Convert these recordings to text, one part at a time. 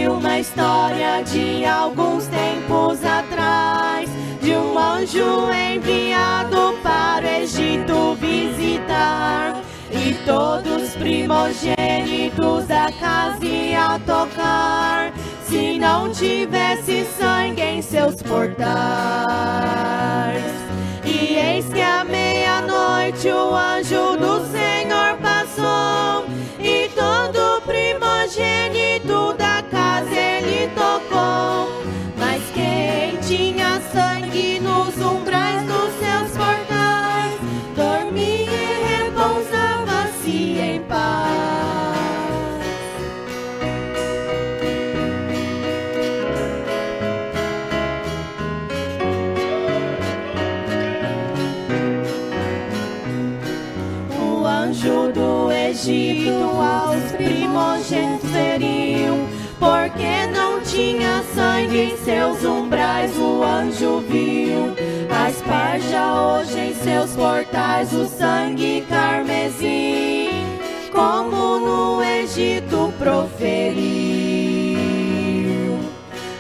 ouvi uma história de alguns tempos atrás, de um anjo enviado para o Egito visitar, e todos os primogênitos da casa iam tocar, se não tivesse sangue em seus portais. E eis que à meia-noite o anjo do Senhor passou, e todo primogênito da casa ele tocou. Mas quem tinha sangue nos umbrais dos seus portais, dormia e repousava-se em paz. O anjo do Egito aos primogênitos feriu, porque não tinha sangue em seus umbrais. O anjo viu a esparja hoje em seus portais, o sangue carmesim, como no Egito proferiu.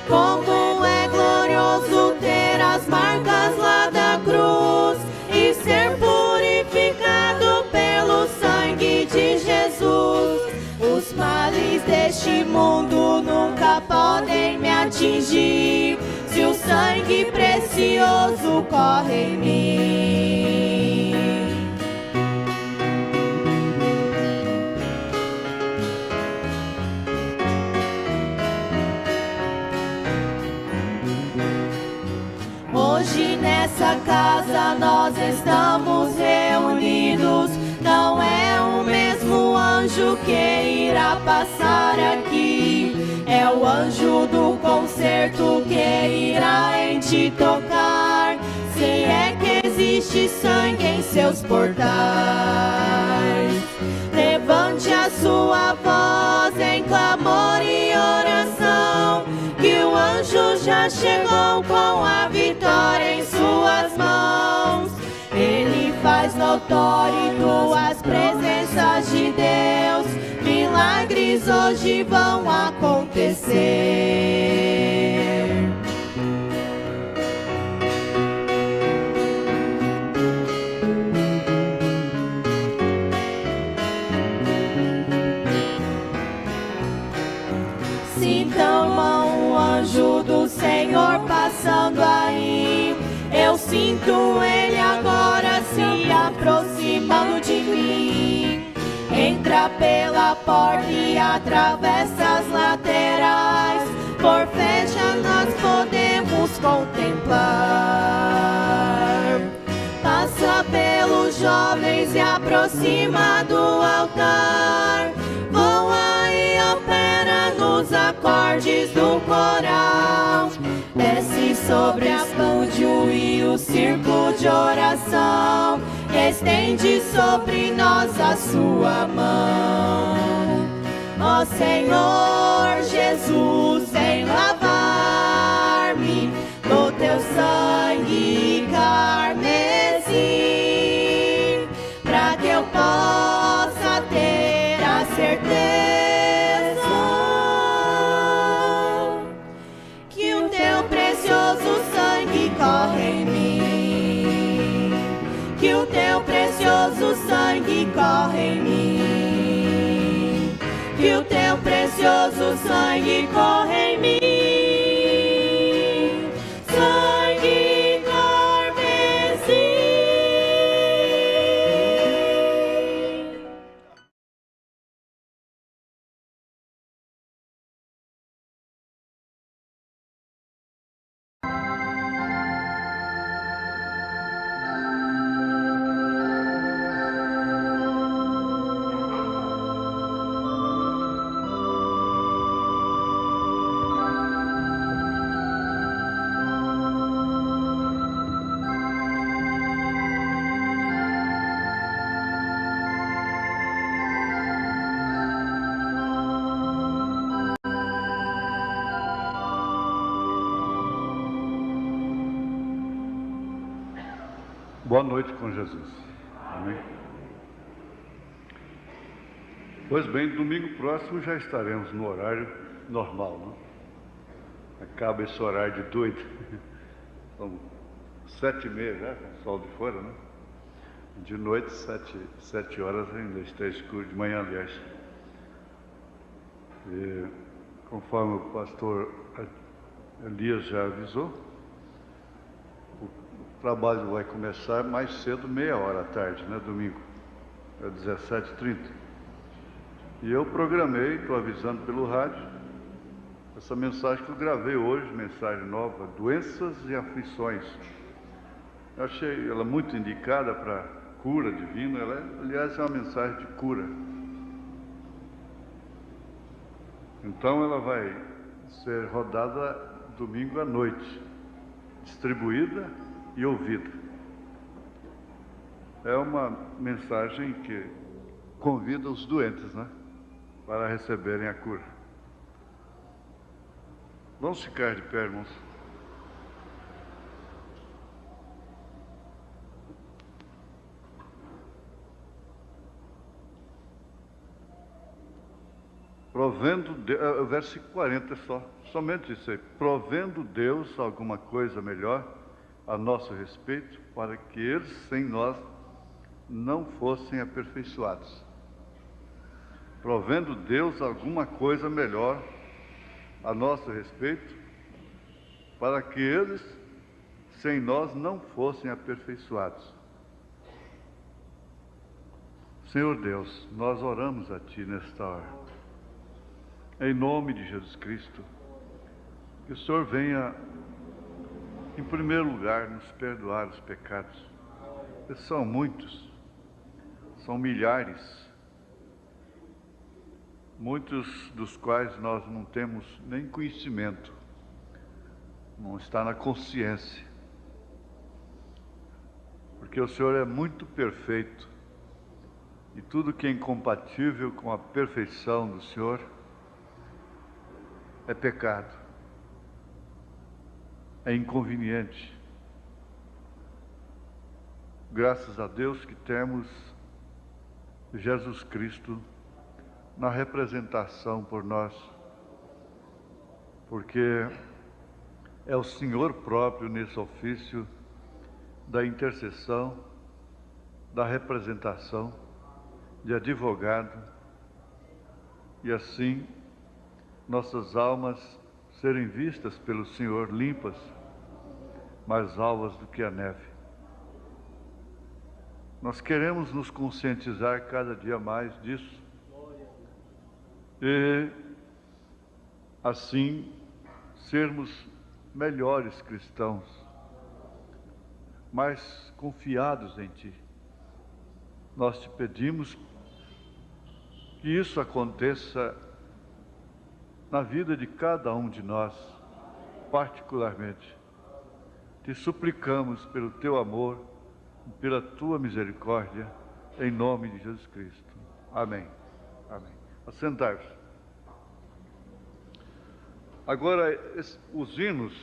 Como é glorioso ter as marcas lá da cruz e ser purificado pelo sangue de Jesus. Os males deste mundo nunca podem me atingir, se o sangue precioso corre em mim. Hoje nessa casa nós estamos reunidos, não é o mesmo anjo que irá passar aqui, é o anjo do concerto que irá em ti tocar, se é que existe sangue em seus portais. Levante a sua voz em clamor e oração, que o anjo já chegou com a vitória em suas mãos. Ele faz notório tuas presenças de Deus, milagres hoje vão acontecer. Sintam o anjo do Senhor passando aí, eu sinto ele agora se aproximando de mim. Entra pela porta e atravessa as laterais, por fé já nós podemos contemplar. Passa pelos jovens e aproxima do altar, voa e opera nos acordes do coral, desce sobre a pândio e o círculo de oração, estende sobre nós a sua mão. Ó Senhor Jesus, vem lavar-me no teu sangue carmesim, pra que eu possa ter a certeza que o teu precioso sangue corre em mim, que o teu precioso sangue corre em mim, que o teu precioso sangue corre em mim. Sangue carmesim. Boa noite com Jesus. Amém? Pois bem, domingo próximo já estaremos no horário normal, não? Acaba esse horário de doido. São 7h30 já, com o sol de fora, né? De noite, 7 horas ainda está escuro, de manhã, aliás. E, conforme o pastor Elias já avisou, o trabalho vai começar mais cedo, 30h à tarde, né? Domingo, é 17h30. E eu programei, estou avisando pelo rádio, essa mensagem que eu gravei hoje, mensagem nova, doenças e aflições. Eu achei ela muito indicada para cura divina, aliás, é uma mensagem de cura. Então ela vai ser rodada domingo à noite, distribuída e ouvida. É uma mensagem que convida os doentes, né, para receberem a cura. Vamos ficar de pé, irmãos. Versículo 40 somente isso aí. Provendo Deus alguma coisa melhor a nosso respeito, para que eles sem nós não fossem aperfeiçoados. Provendo Deus alguma coisa melhor a nosso respeito, para que eles sem nós não fossem aperfeiçoados. Senhor Deus, nós oramos a Ti nesta hora. Em nome de Jesus Cristo, que o Senhor venha, em primeiro lugar, nos perdoar os pecados. Eles são muitos, são milhares, muitos dos quais nós não temos nem conhecimento, não está na consciência, porque o Senhor é muito perfeito e tudo que é incompatível com a perfeição do Senhor é pecado, é inconveniente. Graças a Deus que temos Jesus Cristo na representação por nós, porque é o Senhor próprio nesse ofício da intercessão, da representação, de advogado, e assim nossas almas serem vistas pelo Senhor limpas, mais alvas do que a neve. Nós queremos nos conscientizar cada dia mais disso e assim sermos melhores cristãos, mais confiados em Ti. Nós te pedimos que isso aconteça na vida de cada um de nós, particularmente. Te suplicamos pelo Teu amor e pela Tua misericórdia, em nome de Jesus Cristo. Amém. Amém. Assentar-vos. Agora, os hinos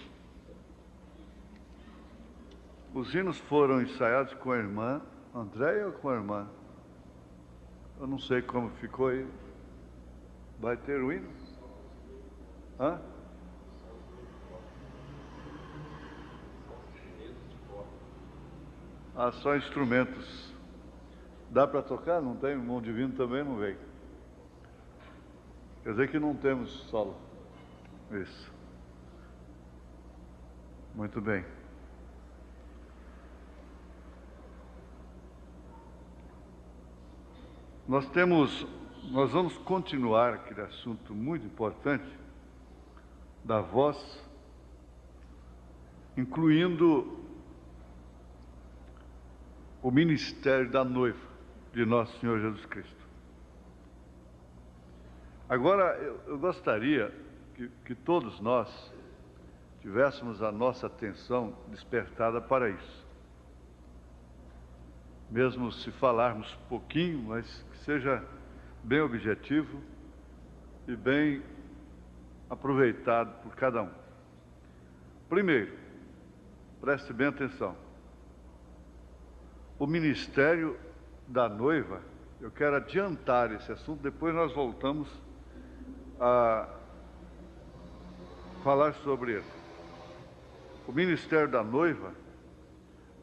foram ensaiados com a irmã Andréia ou com a irmã? Eu não sei como ficou aí. Vai ter o hino? Hã? Ah, só instrumentos. Dá para tocar? Não tem? O irmão divino também não veio. Quer dizer que não temos solo. Isso. Muito bem. Nós vamos continuar aquele assunto muito importante da voz, incluindo o ministério da noiva de Nosso Senhor Jesus Cristo. Agora, eu gostaria que todos nós tivéssemos a nossa atenção despertada para isso. Mesmo se falarmos pouquinho, mas que seja bem objetivo e bem aproveitado por cada um. Primeiro, preste bem atenção. O ministério da noiva, eu quero adiantar esse assunto, depois nós voltamos a falar sobre o ministério da noiva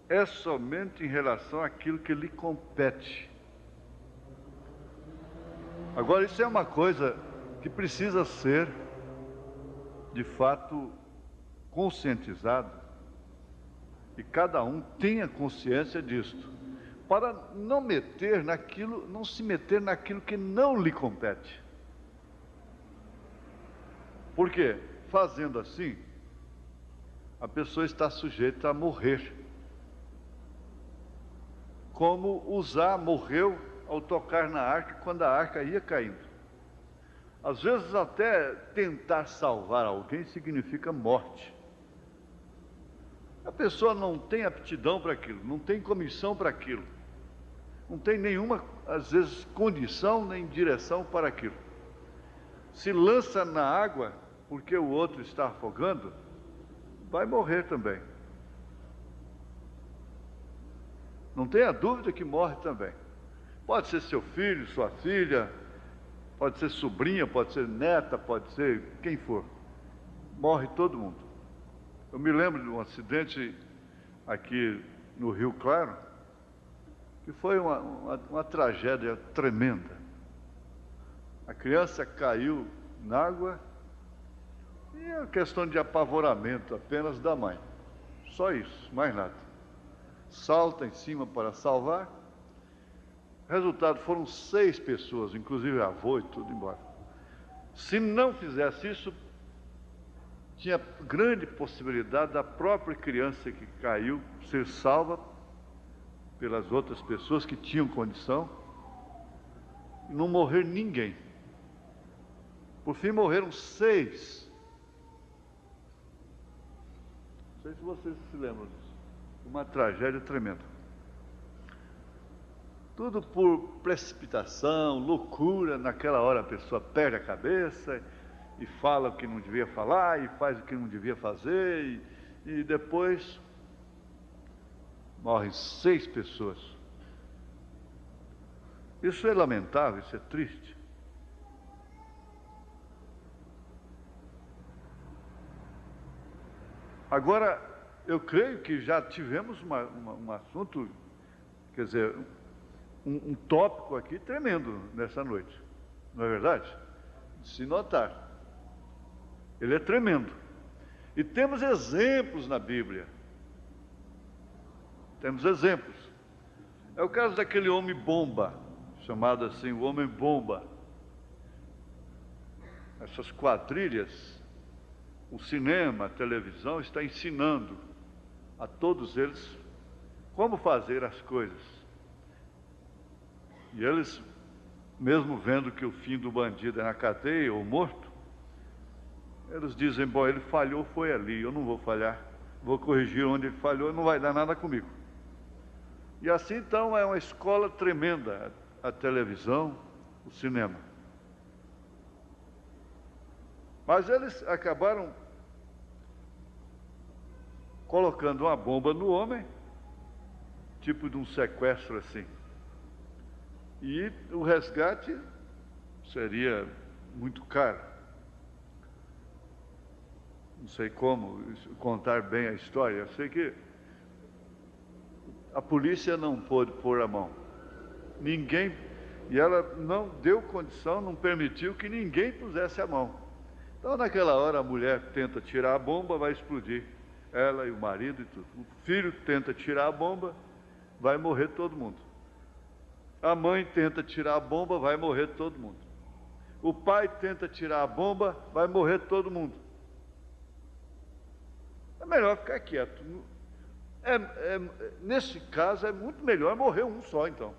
é somente em relação àquilo que lhe compete. Agora, isso é uma coisa que precisa ser, de fato, conscientizado, e cada um tenha consciência disto, para não se meter naquilo que não lhe compete. Por quê? Fazendo assim, a pessoa está sujeita a morrer. Como Uzá morreu ao tocar na arca, quando a arca ia caindo. Às vezes até tentar salvar alguém significa morte. A pessoa não tem aptidão para aquilo, não tem comissão para aquilo, não tem nenhuma, às vezes, condição nem direção para aquilo. Se lança na água porque o outro está afogando, vai morrer também. Não tenha dúvida que morre também. Pode ser seu filho, sua filha, pode ser sobrinha, pode ser neta, pode ser quem for. Morre todo mundo. Eu me lembro de um acidente aqui no Rio Claro, que foi uma tragédia tremenda. A criança caiu na água e é questão de apavoramento apenas da mãe. Só isso, mais nada. Salta em cima para salvar. Resultado, foram 6 pessoas, inclusive avô e tudo embora. Se não fizesse isso, tinha grande possibilidade da própria criança que caiu ser salva pelas outras pessoas que tinham condição e não morrer ninguém. Por fim, morreram 6. Não sei se vocês se lembram disso. Uma tragédia tremenda. Tudo por precipitação, loucura. Naquela hora a pessoa perde a cabeça e fala o que não devia falar e faz o que não devia fazer e depois morrem 6 pessoas. Isso é lamentável, isso é triste. Agora, eu creio que já tivemos um assunto, quer dizer, um tópico aqui tremendo nessa noite, não é verdade? De se notar. Ele é tremendo. E temos exemplos na Bíblia. Temos exemplos. É o caso daquele homem bomba, chamado assim, o homem bomba. Essas quadrilhas, o cinema, a televisão está ensinando a todos eles como fazer as coisas. E eles, mesmo vendo que o fim do bandido é na cadeia ou morto, eles dizem, bom, ele falhou, foi ali, eu não vou falhar, vou corrigir onde ele falhou, não vai dar nada comigo. E assim, então, é uma escola tremenda, a televisão, o cinema. Mas eles acabaram colocando uma bomba no homem, tipo de um sequestro assim. E o resgate seria muito caro. Não sei como contar bem a história. Eu sei que a polícia não pôde pôr a mão. Ninguém, e ela não deu condição, não permitiu que ninguém pusesse a mão. Então, naquela hora, a mulher tenta tirar a bomba, vai explodir. Ela e o marido e tudo. O filho tenta tirar a bomba, vai morrer todo mundo. A mãe tenta tirar a bomba, vai morrer todo mundo. O pai tenta tirar a bomba, vai morrer todo mundo. É melhor ficar quieto. Nesse caso, é muito melhor morrer um só, então.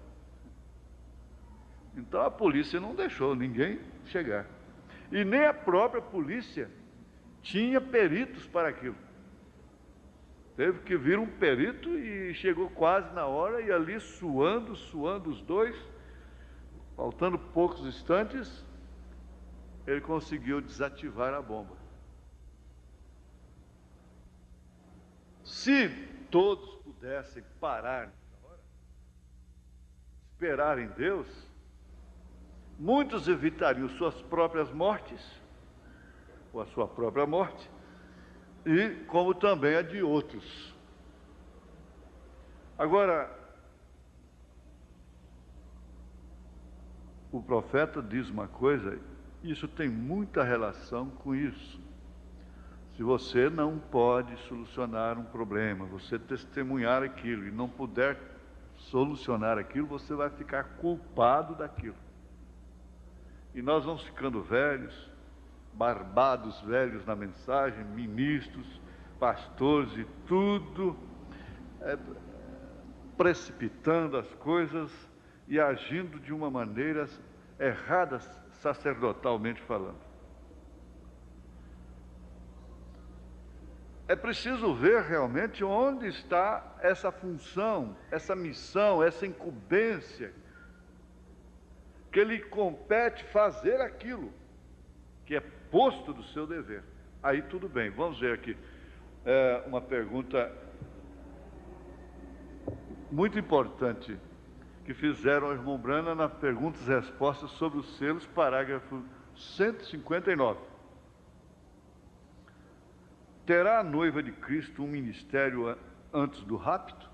Então a polícia não deixou ninguém chegar. E nem a própria polícia tinha peritos para aquilo. Teve que vir um perito e chegou quase na hora, e ali suando os dois, faltando poucos instantes, ele conseguiu desativar a bomba. Se todos pudessem parar nessa hora, esperar em Deus, muitos evitariam suas próprias mortes ou a sua própria morte, e como também a de outros. Agora, o profeta diz uma coisa, isso tem muita relação com isso. Se você não pode solucionar um problema, você testemunhar aquilo e não puder solucionar aquilo, você vai ficar culpado daquilo. E nós vamos ficando velhos, barbados velhos na mensagem, ministros, pastores e tudo, precipitando as coisas e agindo de uma maneira errada, sacerdotalmente falando. É preciso ver realmente onde está essa função, essa missão, essa incumbência, que lhe compete fazer aquilo que é posto do seu dever. Aí tudo bem, vamos ver aqui uma pergunta muito importante que fizeram ao irmão Brana na perguntas e respostas sobre os selos, parágrafo 159. Terá a noiva de Cristo um ministério antes do rapto?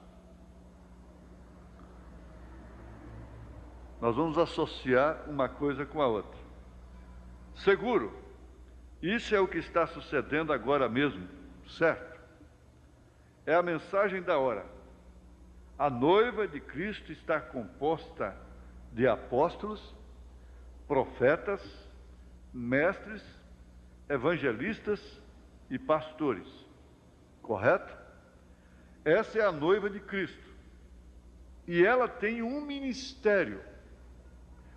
Nós vamos associar uma coisa com a outra. Seguro, isso é o que está sucedendo agora mesmo, certo? É a mensagem da hora. A noiva de Cristo está composta de apóstolos, profetas, mestres, evangelistas e pastores, correto? Essa é a noiva de Cristo. E ela tem um ministério,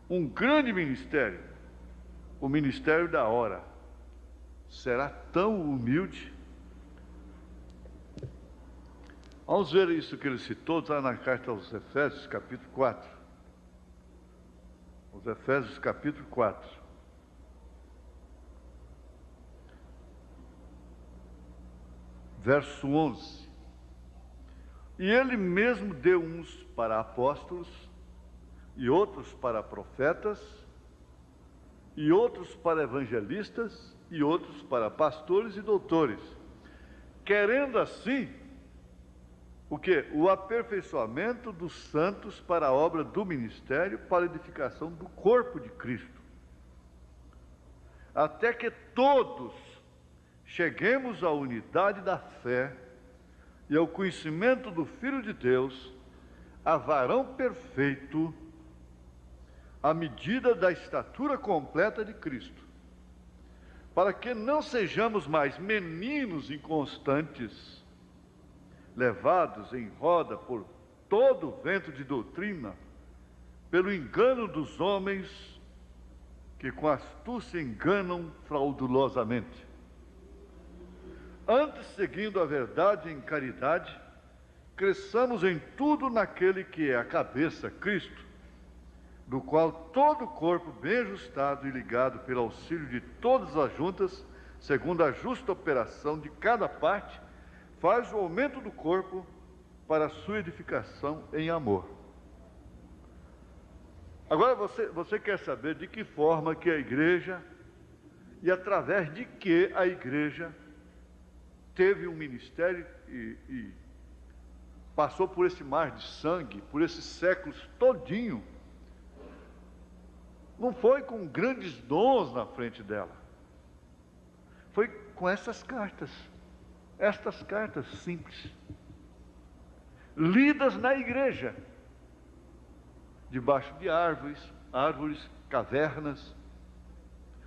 um grande ministério, o ministério da hora. Será tão humilde? Vamos ver isso que ele citou, está na carta aos Efésios, capítulo 4. Os Efésios, capítulo 4. Verso 11. E ele mesmo deu uns para apóstolos, e outros para profetas, e outros para evangelistas, e outros para pastores e doutores, querendo assim o quê? O aperfeiçoamento dos santos para a obra do ministério, para a edificação do corpo de Cristo, até que todos cheguemos à unidade da fé e ao conhecimento do Filho de Deus, a varão perfeito, à medida da estatura completa de Cristo, para que não sejamos mais meninos inconstantes, levados em roda por todo o vento de doutrina, pelo engano dos homens que com astúcia enganam fraudulosamente. Antes, seguindo a verdade em caridade, cresçamos em tudo naquele que é a cabeça, Cristo, do qual todo o corpo, bem ajustado e ligado pelo auxílio de todas as juntas, segundo a justa operação de cada parte, faz o aumento do corpo para a sua edificação em amor. Agora você quer saber de que forma que a igreja, e através de que a igreja teve um ministério e passou por esse mar de sangue, por esses séculos todinho. Não foi com grandes dons na frente dela, foi com essas cartas. Estas cartas simples, lidas na igreja, debaixo de árvores, cavernas,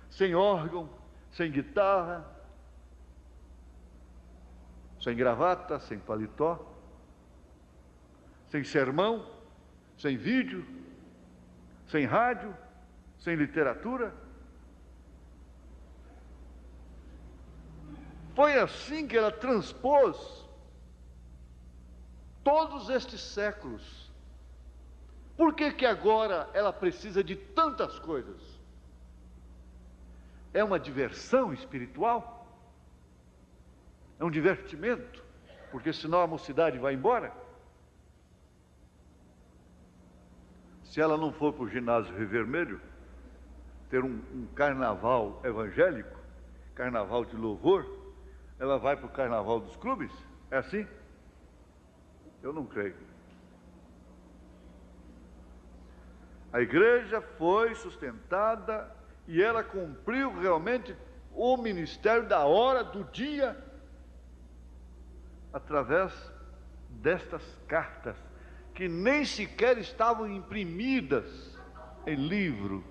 sem órgão, sem guitarra, sem gravata, sem paletó, sem sermão, sem vídeo, sem rádio, sem literatura. Foi assim que ela transpôs todos estes séculos. Por que que agora ela precisa de tantas coisas? É uma diversão espiritual? É um divertimento? Porque senão a mocidade vai embora? Se ela não for para o ginásio Rio Vermelho, ter um carnaval evangélico, carnaval de louvor, ela vai para o carnaval dos clubes? É assim? Eu não creio. A igreja foi sustentada e ela cumpriu realmente o ministério da hora, do dia, através destas cartas, que nem sequer estavam imprimidas em livro.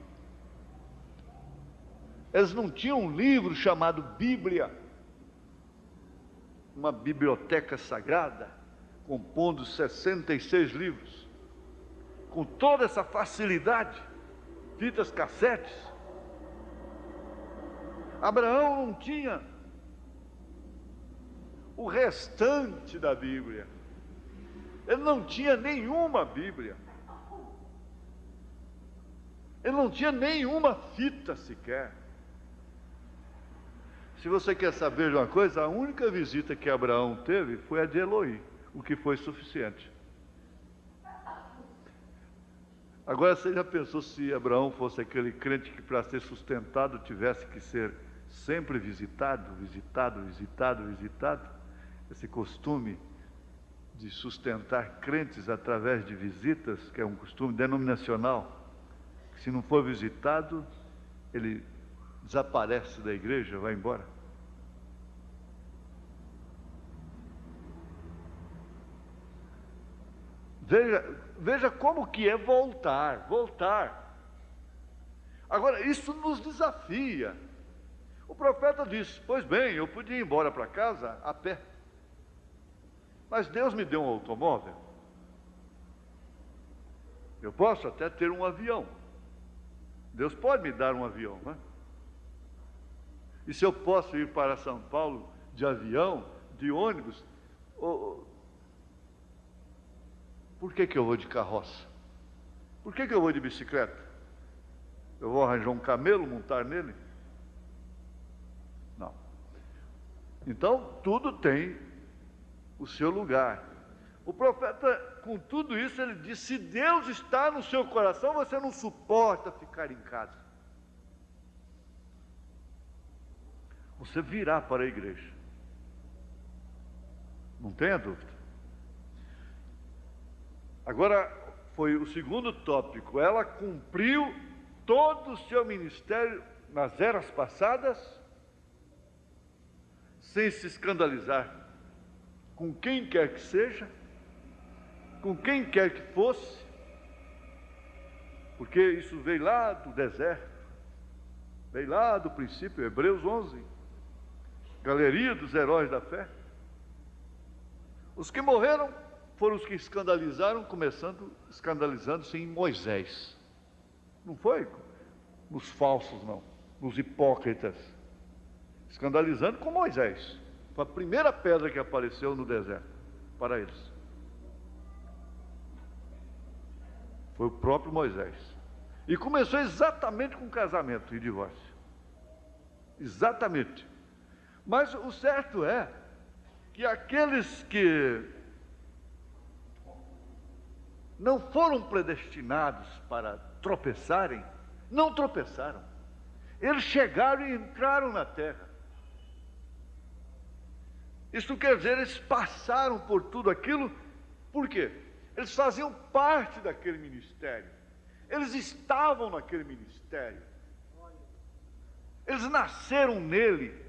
Eles não tinham um livro chamado Bíblia, uma biblioteca sagrada, compondo 66 livros, com toda essa facilidade, fitas cassetes. Abraão não tinha o restante da Bíblia, ele não tinha nenhuma Bíblia, ele não tinha nenhuma fita sequer. Se você quer saber de uma coisa, a única visita que Abraão teve foi a de Eloí, o que foi suficiente. Agora, você já pensou se Abraão fosse aquele crente que para ser sustentado tivesse que ser sempre visitado? Esse costume de sustentar crentes através de visitas, que é um costume denominacional, que se não for visitado, ele desaparece da igreja, vai embora. Veja como que é voltar. Agora, isso nos desafia. O profeta disse: pois bem, eu podia ir embora para casa a pé, mas Deus me deu um automóvel. Eu posso até ter um avião. Deus pode me dar um avião, né? E se eu posso ir para São Paulo de avião, de ônibus, por que eu vou de carroça? Por que eu vou de bicicleta? Eu vou arranjar um camelo, montar nele? Não. Então, tudo tem o seu lugar. O profeta, com tudo isso, ele diz: se Deus está no seu coração, você não suporta ficar em casa. Você virá para a igreja. Não tenha dúvida. Agora, foi o segundo tópico. Ela cumpriu todo o seu ministério nas eras passadas, sem se escandalizar com quem quer que seja, com quem quer que fosse, porque isso veio lá do deserto, veio lá do princípio, Hebreus 11, galeria dos heróis da fé. Os que morreram foram os que escandalizaram, começando escandalizando-se em Moisés. Não foi nos falsos, não, nos hipócritas. Escandalizando com Moisés. Foi a primeira pedra que apareceu no deserto para eles. Foi o próprio Moisés. E começou exatamente com casamento e divórcio. Exatamente. Mas o certo é que aqueles que não foram predestinados para tropeçarem, não tropeçaram. Eles chegaram e entraram na terra. Isso quer dizer, eles passaram por tudo aquilo. Por quê? Eles faziam parte daquele ministério. Eles estavam naquele ministério. Eles nasceram nele.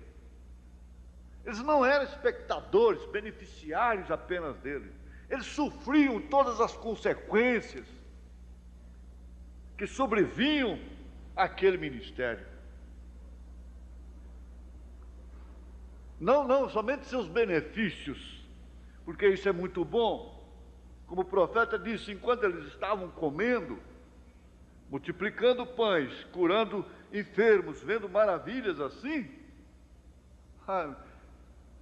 Eles não eram espectadores, beneficiários apenas dele. Eles sofriam todas as consequências que sobrevinham àquele ministério. Não somente seus benefícios, porque isso é muito bom. Como o profeta disse, enquanto eles estavam comendo, multiplicando pães, curando enfermos, vendo maravilhas assim,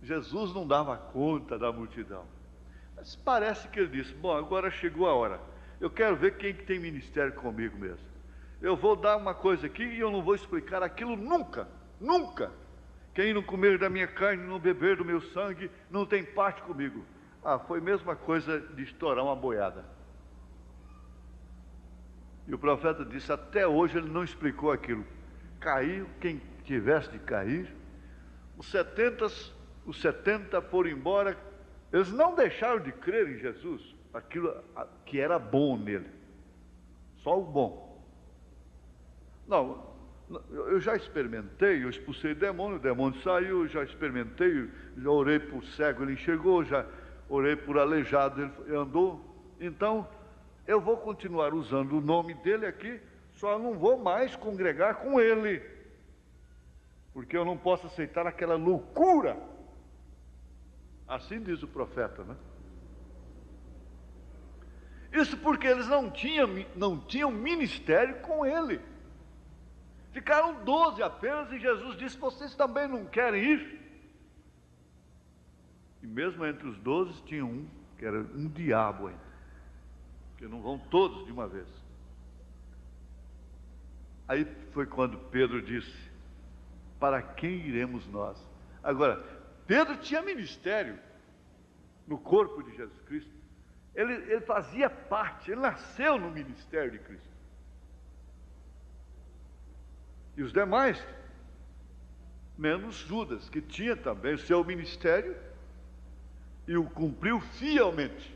Jesus não dava conta da multidão. Mas parece que ele disse: bom, agora chegou a hora, eu quero ver quem que tem ministério comigo mesmo. Eu vou dar uma coisa aqui e eu não vou explicar aquilo nunca. Quem não comer da minha carne, não beber do meu sangue, não tem parte comigo. Foi a mesma coisa de estourar uma boiada. E o profeta disse: até hoje ele não explicou aquilo. Caiu quem tivesse de cair, os 70 foram embora. Eles não deixaram de crer em Jesus, aquilo que era bom nele, só o bom. Não, eu já experimentei, eu expulsei o demônio saiu, já experimentei, já orei por cego, ele enxergou, já orei por aleijado, ele andou. Então, eu vou continuar usando o nome dele aqui, só não vou mais congregar com ele, porque eu não posso aceitar aquela loucura. Assim diz o profeta, né? Isso porque eles não tinham ministério com ele. Ficaram 12 apenas, e Jesus disse: vocês também não querem ir? E mesmo entre os 12 tinha um, que era um diabo ainda, porque não vão todos de uma vez. Aí foi quando Pedro disse: para quem iremos nós? Agora, Pedro tinha ministério no corpo de Jesus Cristo. Ele fazia parte, ele nasceu no ministério de Cristo. E os demais, menos Judas, que tinha também o seu ministério e o cumpriu fielmente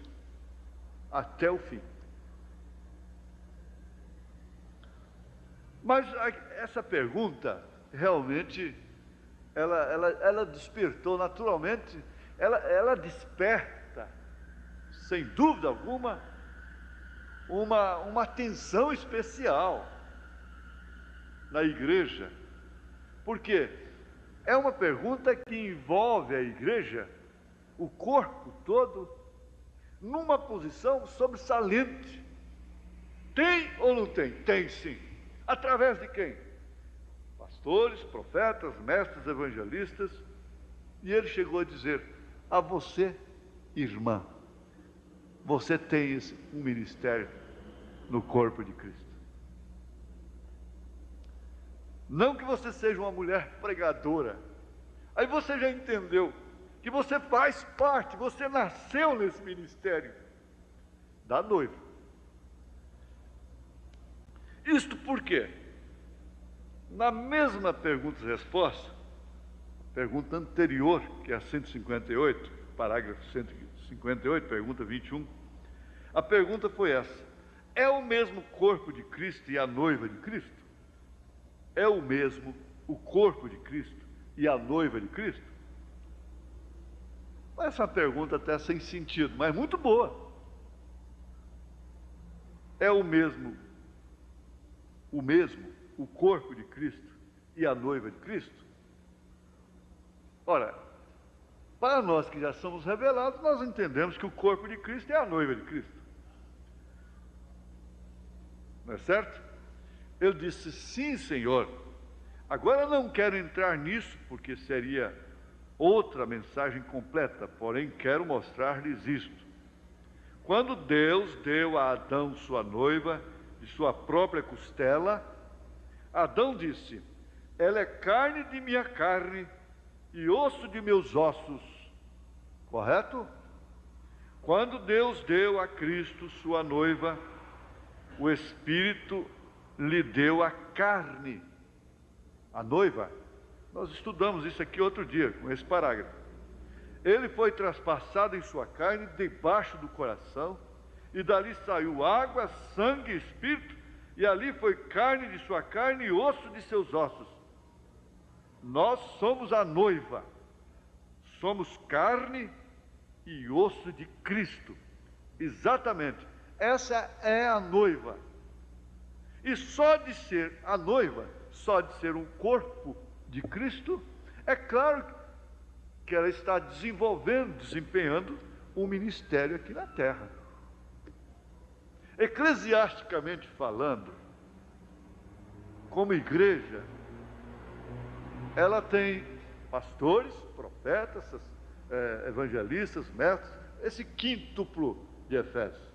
até o fim. Mas essa pergunta realmente ela despertou naturalmente, ela desperta, sem dúvida alguma, uma atenção especial na igreja, porque é uma pergunta que envolve a igreja, o corpo todo, numa posição sobressalente. Tem ou não tem? Tem sim. Através de quem? Pastores, profetas, mestres, evangelistas. E ele chegou a dizer: a você, irmã, você tem um ministério no corpo de Cristo. Não que você seja uma mulher pregadora. Aí você já entendeu que você faz parte, você nasceu nesse ministério da noiva. Isto por quê? Na mesma pergunta e resposta, pergunta anterior, que é a 158, parágrafo 158, pergunta 21, a pergunta foi essa: é o mesmo corpo de Cristo e a noiva de Cristo? É o mesmo o corpo de Cristo e a noiva de Cristo? Essa pergunta até sem sentido, mas muito boa. É o mesmo o corpo de Cristo e a noiva de Cristo? Ora, para nós que já somos revelados, nós entendemos que o corpo de Cristo é a noiva de Cristo. Não é certo? Ele disse: sim, Senhor. Agora não quero entrar nisso, porque seria outra mensagem completa, porém quero mostrar-lhes isto. Quando Deus deu a Adão sua noiva, de sua própria costela, Adão disse: ela é carne de minha carne e osso de meus ossos. Correto? Quando Deus deu a Cristo sua noiva, o Espírito lhe deu a carne. A noiva, nós estudamos isso aqui outro dia, com esse parágrafo. Ele foi traspassado em sua carne, debaixo do coração, e dali saiu água, sangue e espírito, e ali foi carne de sua carne e osso de seus ossos. Nós somos a noiva, somos carne e osso de Cristo. Exatamente, essa é a noiva. E só de ser a noiva, só de ser um corpo de Cristo, é claro que ela está desempenhando um ministério aqui na terra. Eclesiasticamente falando, como igreja, ela tem pastores, profetas, evangelistas, mestres, esse quíntuplo de Efésios.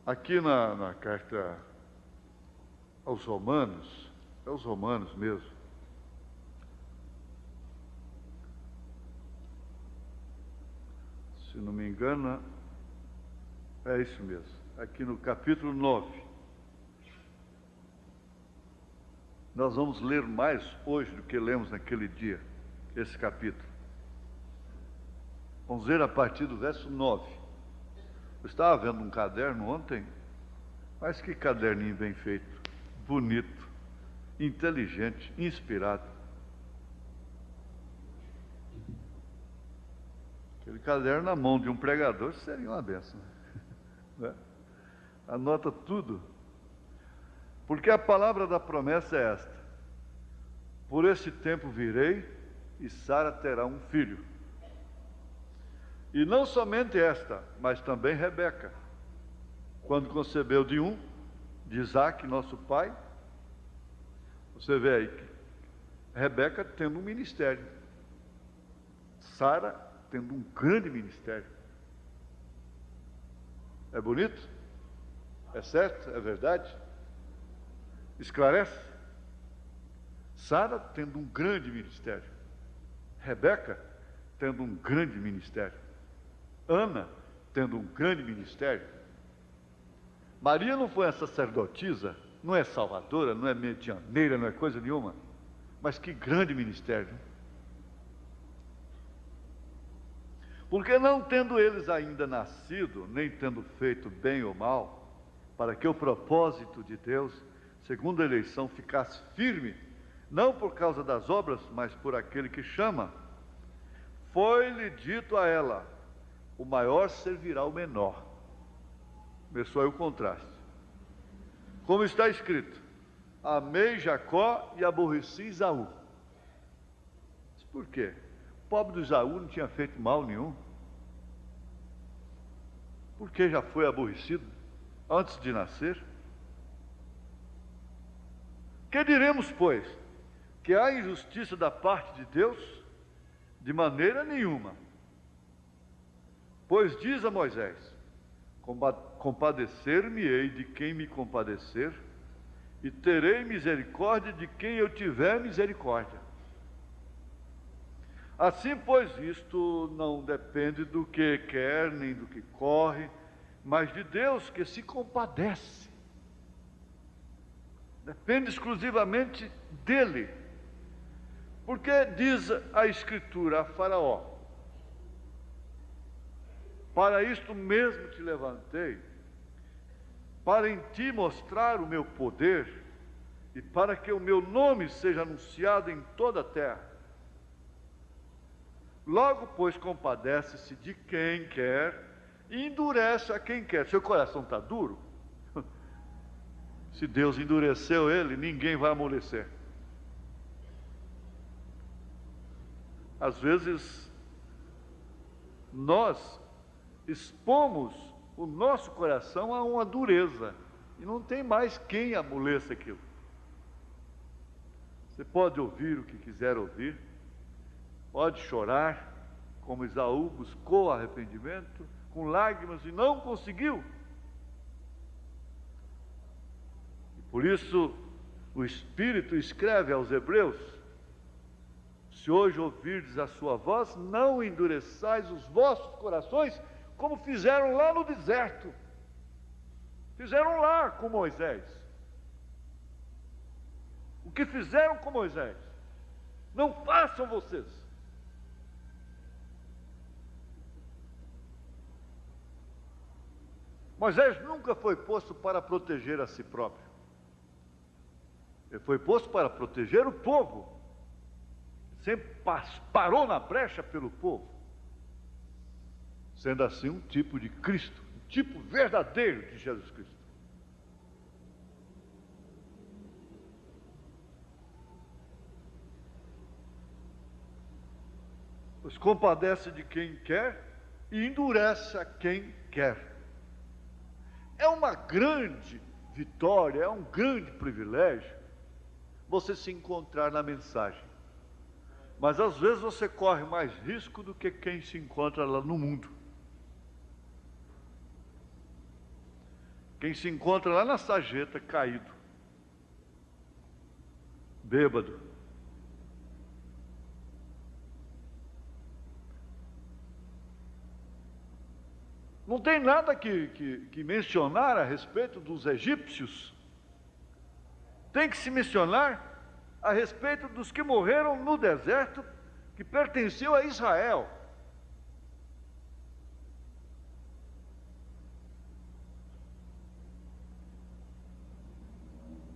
Aqui na carta aos Romanos, é os Romanos mesmo, se não me engano, é isso mesmo, aqui no capítulo 9, Nós vamos ler mais hoje do que lemos naquele dia, esse capítulo. Vamos ler a partir do verso 9. Eu estava vendo um caderno ontem, mas que caderninho bem feito, bonito, inteligente, inspirado. Aquele caderno na mão de um pregador seria uma bênção, né? Anota tudo, porque a palavra da promessa é esta: por esse tempo virei e Sara terá um filho. E não somente esta, mas também Rebeca, quando concebeu de Isaque, nosso pai. Você vê aí que Rebeca tendo um ministério, Sara tendo um grande ministério. É bonito? É certo? É verdade? Esclarece? Sara tendo um grande ministério, Rebeca tendo um grande ministério, Ana tendo um grande ministério. Maria não foi a sacerdotisa, não é salvadora, não é medianeira, não é coisa nenhuma, mas que grande ministério. Porque não tendo eles ainda nascido, nem tendo feito bem ou mal, para que o propósito de Deus, segundo a eleição, ficasse firme, não por causa das obras, mas por aquele que chama, foi-lhe dito a ela: o maior servirá ao menor. Começou aí o contraste. Como está escrito: amei Jacó e aborreci Esaú. Por quê? O pobre do Esaú não tinha feito mal nenhum. Porque já foi aborrecido antes de nascer? Que diremos, pois? Que há injustiça da parte de Deus? De maneira nenhuma. Pois diz a Moisés: compadecer-me-ei de quem me compadecer, e terei misericórdia de quem eu tiver misericórdia. Assim, pois, isto não depende do que quer, nem do que corre, mas de Deus, que se compadece. Depende exclusivamente dele. Porque diz a Escritura a Faraó: para isto mesmo te levantei, para em ti mostrar o meu poder, e para que o meu nome seja anunciado em toda a terra. Logo, pois, compadece-se de quem quer e endurece a quem quer. Seu coração está duro? Se Deus endureceu ele, ninguém vai amolecer. Às vezes, nós expomos o nosso coração a uma dureza, e não tem mais quem amoleça aquilo. Você pode ouvir o que quiser ouvir, pode chorar, como Esaú buscou arrependimento, com lágrimas e não conseguiu. E por isso, o Espírito escreve aos Hebreus: se hoje ouvirdes a sua voz, não endureçais os vossos corações, como fizeram lá no deserto. Fizeram lá com Moisés. O que fizeram com Moisés, não façam vocês. Moisés nunca foi posto para proteger a si próprio. Ele foi posto para proteger o povo. Sempre parou na brecha pelo povo. Sendo assim um tipo de Cristo, um tipo verdadeiro de Jesus Cristo. Pois compadece de quem quer e endurece a quem quer. É uma grande vitória, é um grande privilégio você se encontrar na mensagem. Mas às vezes você corre mais risco do que quem se encontra lá no mundo. Quem se encontra lá na sarjeta, caído, bêbado. Não tem nada que mencionar a respeito dos egípcios. Tem que se mencionar a respeito dos que morreram no deserto, que pertenciam a Israel.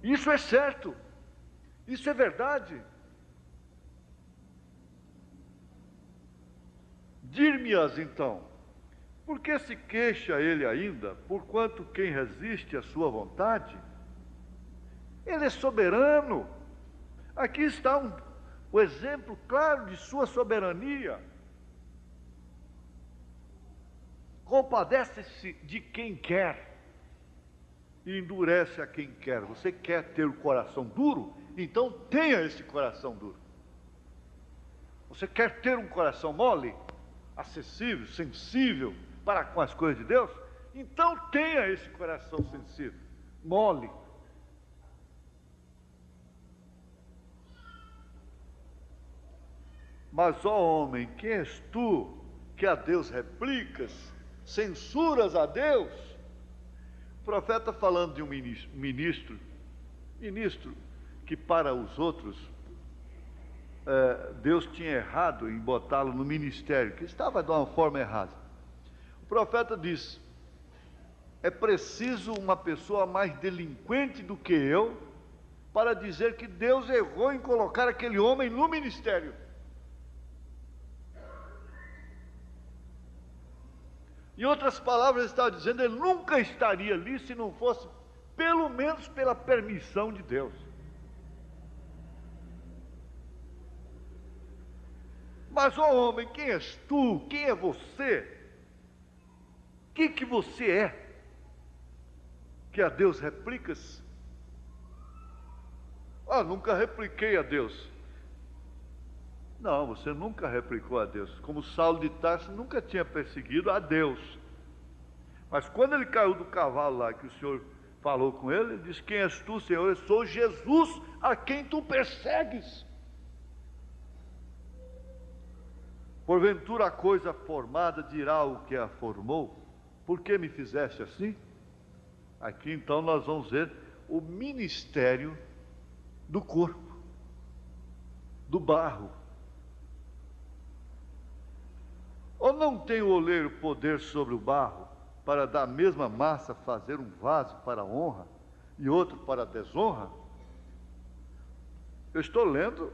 Isso é certo, isso é verdade. Dir-me-ás então, por que se queixa ele ainda, porquanto quem resiste à sua vontade? Ele é soberano. Aqui está o exemplo claro de sua soberania. Compadece-se de quem quer e endurece a quem quer. Você quer ter o coração duro? Então tenha esse coração duro. Você quer ter um coração mole, acessível, sensível para com as coisas de Deus? Então tenha esse coração sensível, mole. Mas, ó homem, quem és tu que a Deus replicas, censuras a Deus? O profeta falando de um ministro que para os outros Deus tinha errado em botá-lo no ministério, que estava de uma forma errada. O profeta diz: é preciso uma pessoa mais delinquente do que eu para dizer que Deus errou em colocar aquele homem no ministério. Em outras palavras, ele estava dizendo, ele nunca estaria ali se não fosse, pelo menos, pela permissão de Deus. Mas, ó homem, quem és tu? Quem é você? O que você é? Que a Deus replicas? Nunca repliquei a Deus. Não, você nunca replicou a Deus. Como Saulo de Tarso nunca tinha perseguido a Deus. Mas quando ele caiu do cavalo lá, que o Senhor falou com ele, ele disse: quem és tu, Senhor? Eu sou Jesus, a quem tu persegues. Porventura a coisa formada dirá o que a formou: por que me fizeste assim? Aqui então nós vamos ver o ministério do corpo, do barro. Ou não tem o oleiro poder sobre o barro, para da mesma massa fazer um vaso para a honra e outro para a desonra? Eu estou lendo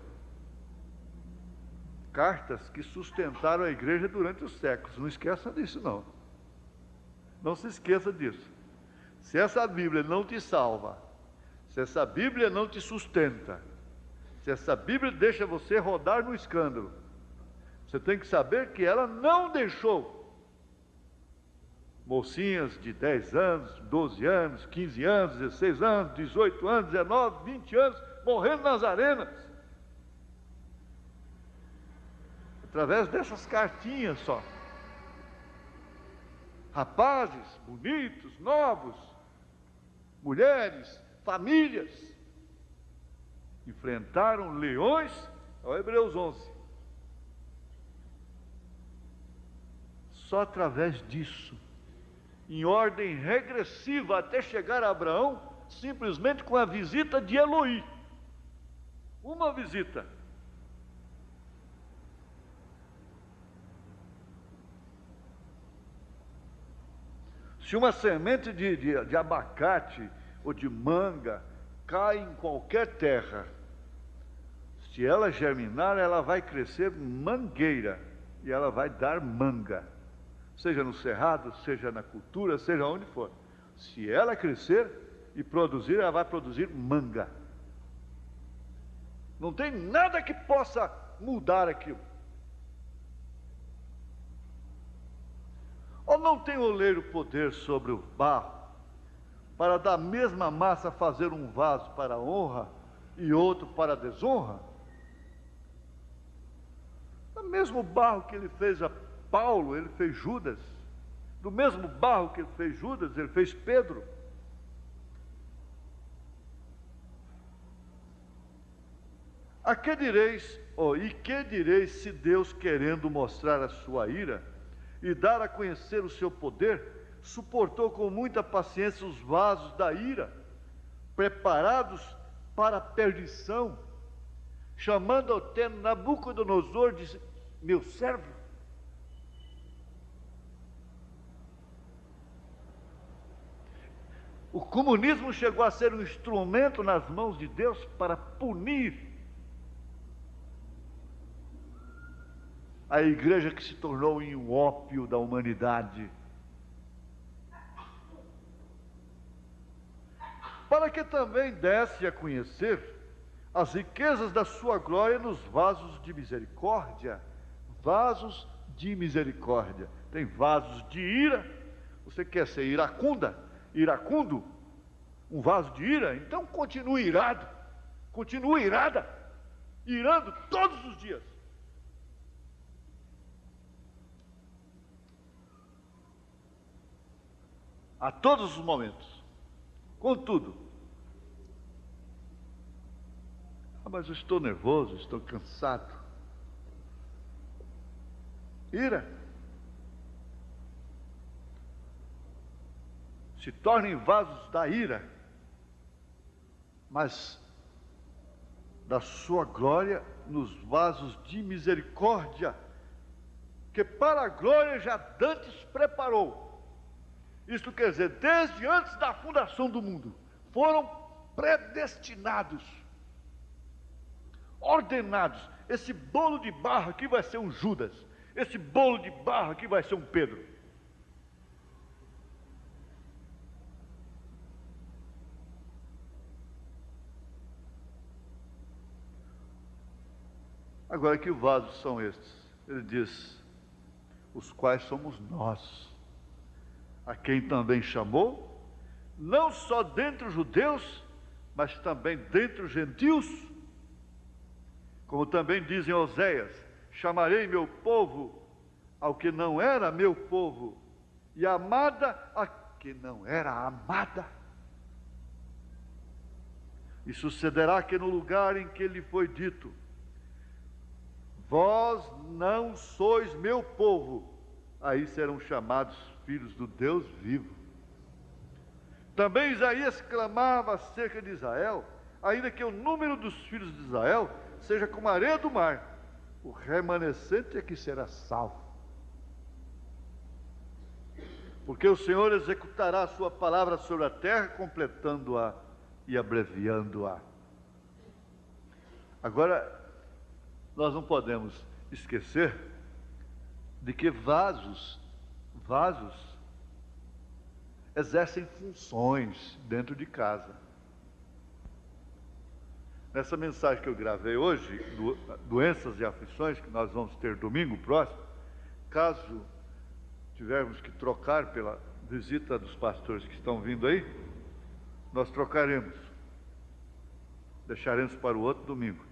cartas que sustentaram a igreja durante os séculos. Não esqueça disso, não. Não se esqueça disso. Se essa Bíblia não te salva, se essa Bíblia não te sustenta, se essa Bíblia deixa você rodar no escândalo, você tem que saber que ela não deixou mocinhas de 10 anos, 12 anos, 15 anos, 16 anos, 18 anos, 19, 20 anos, morrendo nas arenas. Através dessas cartinhas só. Rapazes, bonitos, novos, mulheres, famílias, enfrentaram leões, ao Hebreus 11. Só através disso, em ordem regressiva até chegar a Abraão, simplesmente com a visita de Eloí. Uma visita. Se uma semente de abacate ou de manga cai em qualquer terra, se ela germinar, ela vai crescer mangueira e ela vai dar manga. Seja no cerrado, seja na cultura, seja onde for. Se ela crescer e produzir, ela vai produzir manga. Não tem nada que possa mudar aquilo. Ou não tem oleiro poder sobre o barro, para da mesma massa fazer um vaso para a honra e outro para a desonra? O mesmo barro que ele fez a Paulo, ele fez Judas. Do mesmo barro que ele fez Judas, ele fez Pedro. A que direis, e que direis se Deus, querendo mostrar a sua ira e dar a conhecer o seu poder, suportou com muita paciência os vasos da ira, preparados para a perdição, chamando até Nabucodonosor de meu servo. O comunismo chegou a ser um instrumento nas mãos de Deus para punir a igreja que se tornou um ópio da humanidade. Para que também desse a conhecer as riquezas da sua glória nos vasos de misericórdia. Vasos de misericórdia. Tem vasos de ira. Você quer ser iracundo? Um vaso de ira? Então continue irado. Continue irada. Irando todos os dias. A todos os momentos. Contudo, mas eu estou nervoso, estou cansado. Ira. Se tornem vasos da ira, mas da sua glória nos vasos de misericórdia, que para a glória já dantes preparou. Isto quer dizer, desde antes da fundação do mundo, foram predestinados, ordenados. Esse bolo de barro aqui vai ser um Judas, esse bolo de barro aqui vai ser um Pedro. Agora, que vasos são estes? Ele diz, os quais somos nós, a quem também chamou, não só dentre os judeus, mas também dentre os gentios, como também diz em Oséias, chamarei meu povo ao que não era meu povo, e amada a que não era amada. E sucederá que no lugar em que lhe foi dito, vós não sois meu povo, aí serão chamados filhos do Deus vivo. Também Isaías clamava acerca de Israel, ainda que o número dos filhos de Israel seja como a areia do mar, o remanescente é que será salvo. Porque o Senhor executará a sua palavra sobre a terra, completando-a e abreviando-a. Agora, nós não podemos esquecer de que vasos exercem funções dentro de casa. Nessa mensagem que eu gravei hoje, doenças e aflições, que nós vamos ter domingo próximo, caso tivermos que trocar pela visita dos pastores que estão vindo aí, nós trocaremos, deixaremos para o outro domingo.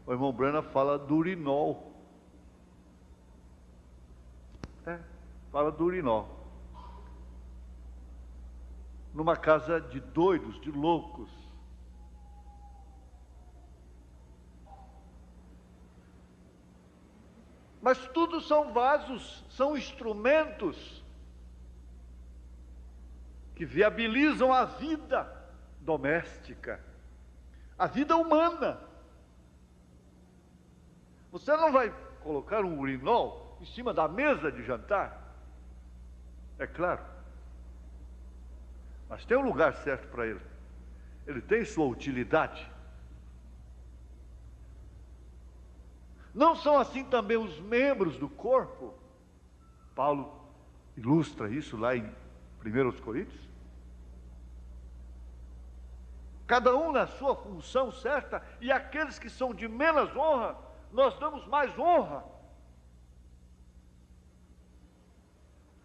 O irmão Brana fala do urinol. Fala do urinol. Numa casa de doidos, de loucos. Mas tudo são vasos, são instrumentos que viabilizam a vida doméstica, a vida humana. Você não vai colocar um urinol em cima da mesa de jantar? É claro. Mas tem um lugar certo para ele. Ele tem sua utilidade. Não são assim também os membros do corpo? Paulo ilustra isso lá em 1 Coríntios. Cada um na sua função certa, e aqueles que são de menos honra, nós damos mais honra.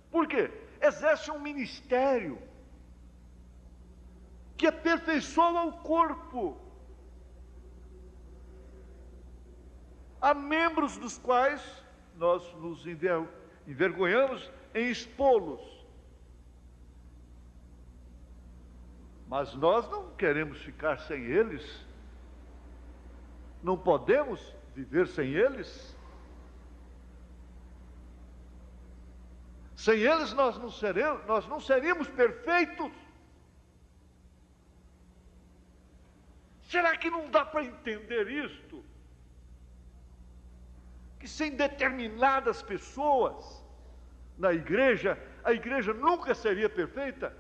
Por quê? Exerce um ministério que aperfeiçoa o corpo. Há membros dos quais nós nos envergonhamos em expô-los. Mas nós não queremos ficar sem eles. Não podemos viver sem eles. Sem eles nós não seríamos perfeitos. Será que não dá para entender isto? que sem determinadas pessoas na igreja, a igreja nunca seria perfeita?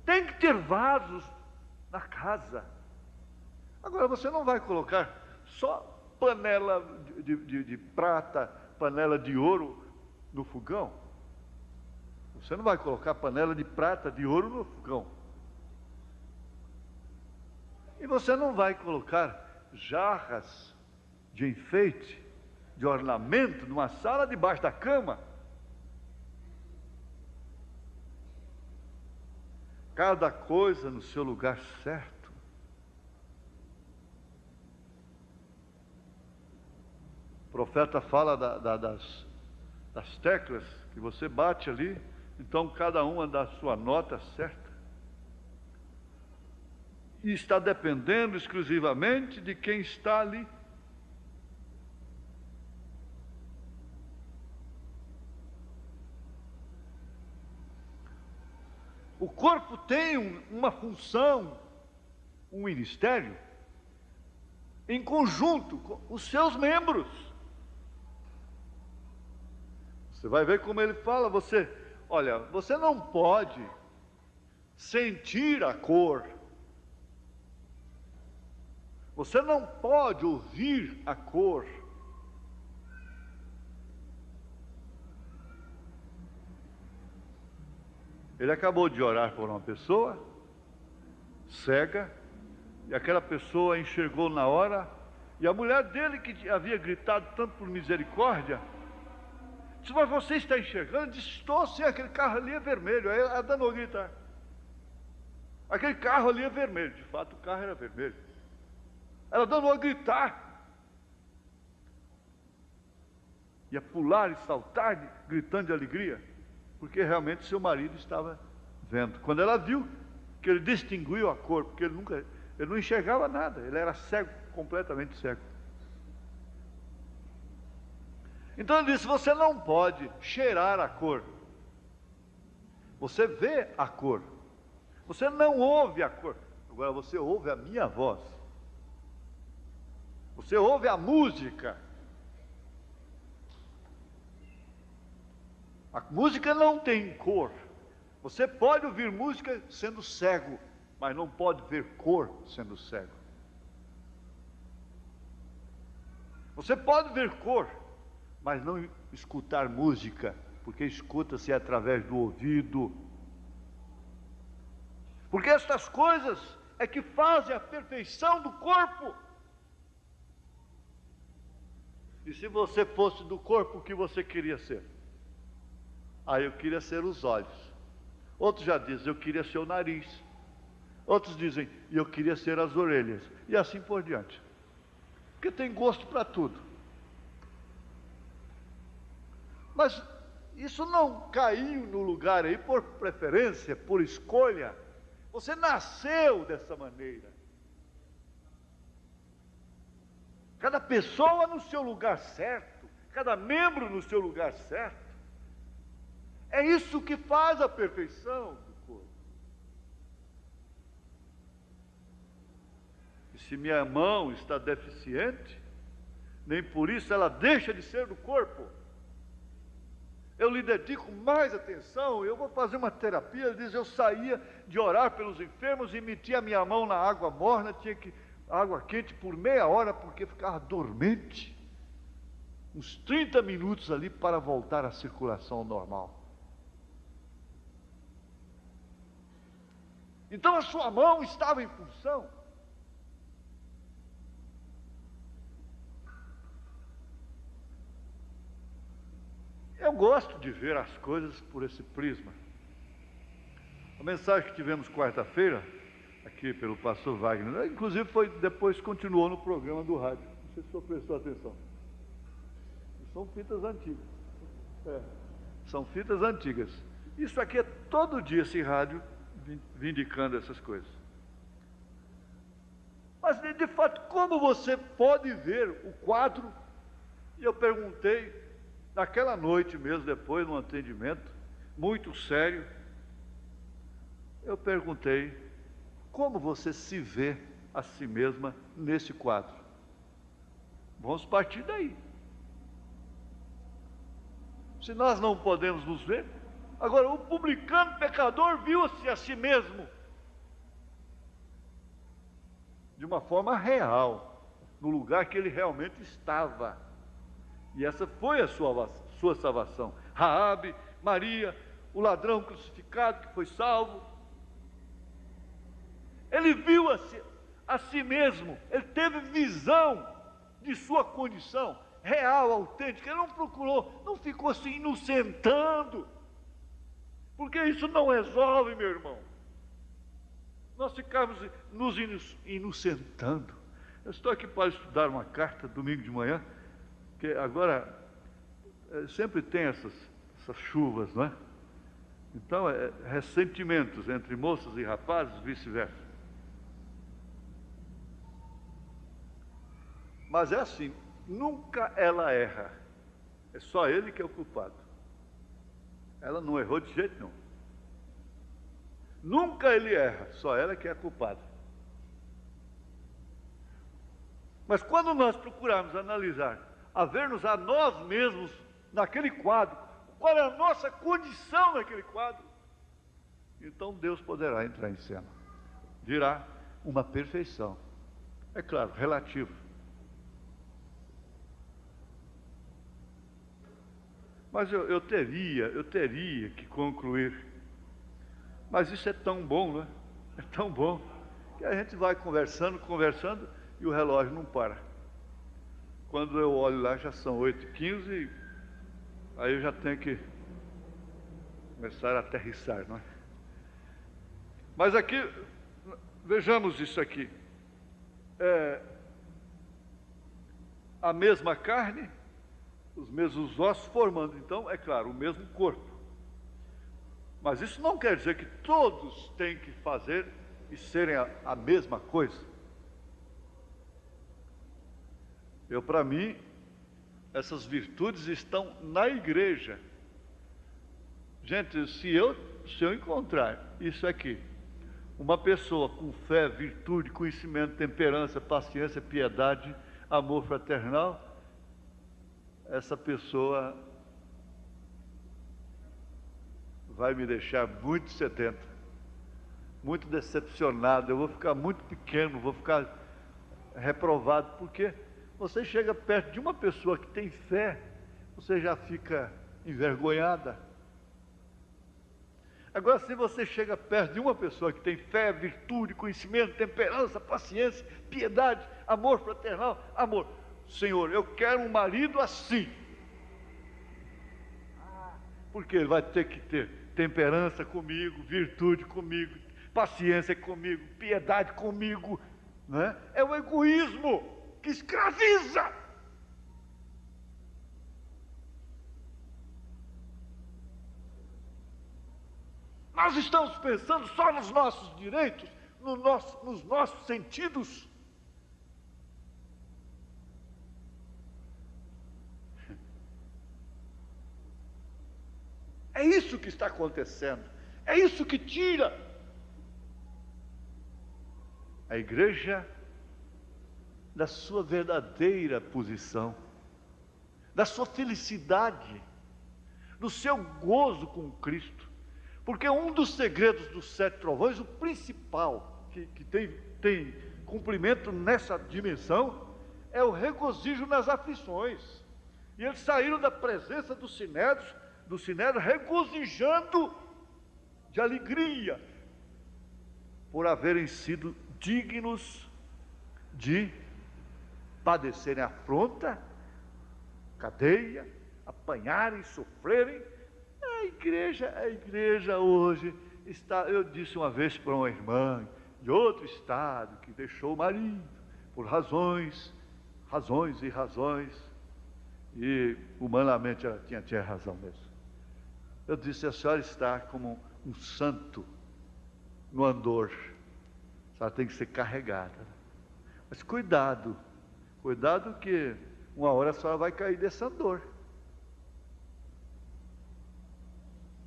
Tem que ter vasos na casa. Agora, você não vai colocar só panela de prata, panela de ouro no fogão. Você não vai colocar panela de prata, de ouro no fogão. E você não vai colocar jarras de enfeite, de ornamento, numa sala debaixo da cama. Cada coisa no seu lugar certo. O profeta fala das teclas que você bate ali, então cada uma dá a sua nota certa. E está dependendo exclusivamente de quem está ali. O corpo tem uma função, um ministério, em conjunto com os seus membros. Você vai ver como ele fala, olha, você não pode sentir a cor. Você não pode ouvir a cor. Ele acabou de orar por uma pessoa cega, e aquela pessoa enxergou na hora, e a mulher dele, que havia gritado tanto por misericórdia, disse: mas você está enxergando? Ele disse: estou sim, aquele carro ali é vermelho. Aí ela danou a gritar: aquele carro ali é vermelho. De fato o carro era vermelho. Ela danou a gritar, e a pular e saltar, gritando de alegria, porque realmente seu marido estava vendo. Quando ela viu que ele distinguiu a cor, porque ele não enxergava nada, ele era cego, completamente cego. Então ele disse: você não pode cheirar a cor, você vê a cor, você não ouve a cor. Agora você ouve a minha voz, você ouve a música. A música não tem cor. Você pode ouvir música sendo cego, mas não pode ver cor sendo cego. Você pode ver cor, mas não escutar música, porque escuta-se através do ouvido. Porque estas coisas é que fazem a perfeição do corpo. E se você fosse do corpo, o que você queria ser? Eu queria ser os olhos. Outros já dizem: eu queria ser o nariz. Outros dizem: eu queria ser as orelhas. E assim por diante. Porque tem gosto para tudo. Mas isso não caiu no lugar aí por preferência, por escolha. Você nasceu dessa maneira. Cada pessoa no seu lugar certo, cada membro no seu lugar certo. É isso que faz a perfeição do corpo. E se minha mão está deficiente, nem por isso ela deixa de ser do corpo. Eu lhe dedico mais atenção. Eu vou fazer uma terapia. Ele diz: eu saía de orar pelos enfermos e metia a minha mão na água morna, água quente por meia hora, porque ficava dormente. Uns 30 minutos ali para voltar à circulação normal. Então a sua mão estava em função. Eu gosto de ver as coisas por esse prisma. A mensagem que tivemos quarta-feira, aqui pelo pastor Wagner, inclusive depois continuou no programa do rádio. Não sei se o senhor prestou atenção. São fitas antigas. São fitas antigas. Isso aqui é todo dia esse rádio vindicando essas coisas. Mas de fato, como você pode ver o quadro? E eu perguntei naquela noite mesmo, depois, num atendimento muito sério, Eu perguntei: como você se vê a si mesma nesse quadro? Vamos partir daí. Se nós não podemos nos ver, agora o publicano pecador viu-se a si mesmo de uma forma real, no lugar que ele realmente estava. E essa foi a sua salvação. Raabe, Maria, o ladrão crucificado que foi salvo. Ele viu a si mesmo, ele teve visão de sua condição real, autêntica. Ele não procurou, não ficou se inocentando, porque isso não resolve, meu irmão. Nós ficamos nos inocentando. Eu estou aqui para estudar uma carta domingo de manhã, que agora sempre tem essas chuvas, não é? Então, ressentimentos entre moças e rapazes, vice-versa. Mas é assim, nunca ela erra. É só ele que é o culpado. Ela não errou de jeito nenhum. Nunca ele erra, só ela que é a culpada. Mas quando nós procurarmos analisar, a ver-nos a nós mesmos naquele quadro, qual é a nossa condição naquele quadro, então Deus poderá entrar em cena. Virá uma perfeição. É claro, relativo. Mas eu teria que concluir. Mas isso é tão bom, não é? É tão bom que a gente vai conversando e o relógio não para. Quando eu olho lá já são 8h15, aí eu já tenho que começar a aterrissar, não é? Mas aqui, vejamos isso aqui. A mesma carne, os mesmos ossos formando, então, é claro, o mesmo corpo. Mas isso não quer dizer que todos têm que fazer e serem a mesma coisa. Para mim, essas virtudes estão na igreja. Gente, se eu encontrar isso aqui, uma pessoa com fé, virtude, conhecimento, temperança, paciência, piedade, amor fraternal, essa pessoa vai me deixar muito sedento, muito decepcionado. Eu vou ficar muito pequeno, vou ficar reprovado, porque você chega perto de uma pessoa que tem fé, você já fica envergonhada. Agora, se você chega perto de uma pessoa que tem fé, virtude, conhecimento, temperança, paciência, piedade, amor fraternal, amor, Senhor, eu quero um marido assim. Porque ele vai ter que ter temperança comigo, virtude comigo, paciência comigo, piedade comigo, não é? É o egoísmo que escraviza. Nós estamos pensando só nos nossos direitos, nos nossos sentidos. É isso que está acontecendo. É isso que tira a igreja da sua verdadeira posição, da sua felicidade, do seu gozo com Cristo. Porque um dos segredos dos 7 trovões, o principal, que tem cumprimento nessa dimensão, é o regozijo nas aflições. E eles saíram da presença do Sinédrio regozijando de alegria por haverem sido dignos de padecerem afronta, cadeia, apanharem, sofrerem. A igreja hoje está. Eu disse uma vez para uma irmã de outro estado que deixou o marido por razões, e humanamente ela tinha razão mesmo. Eu disse: a senhora está como um santo no andor, a senhora tem que ser carregada. Mas cuidado que uma hora a senhora vai cair desse andor.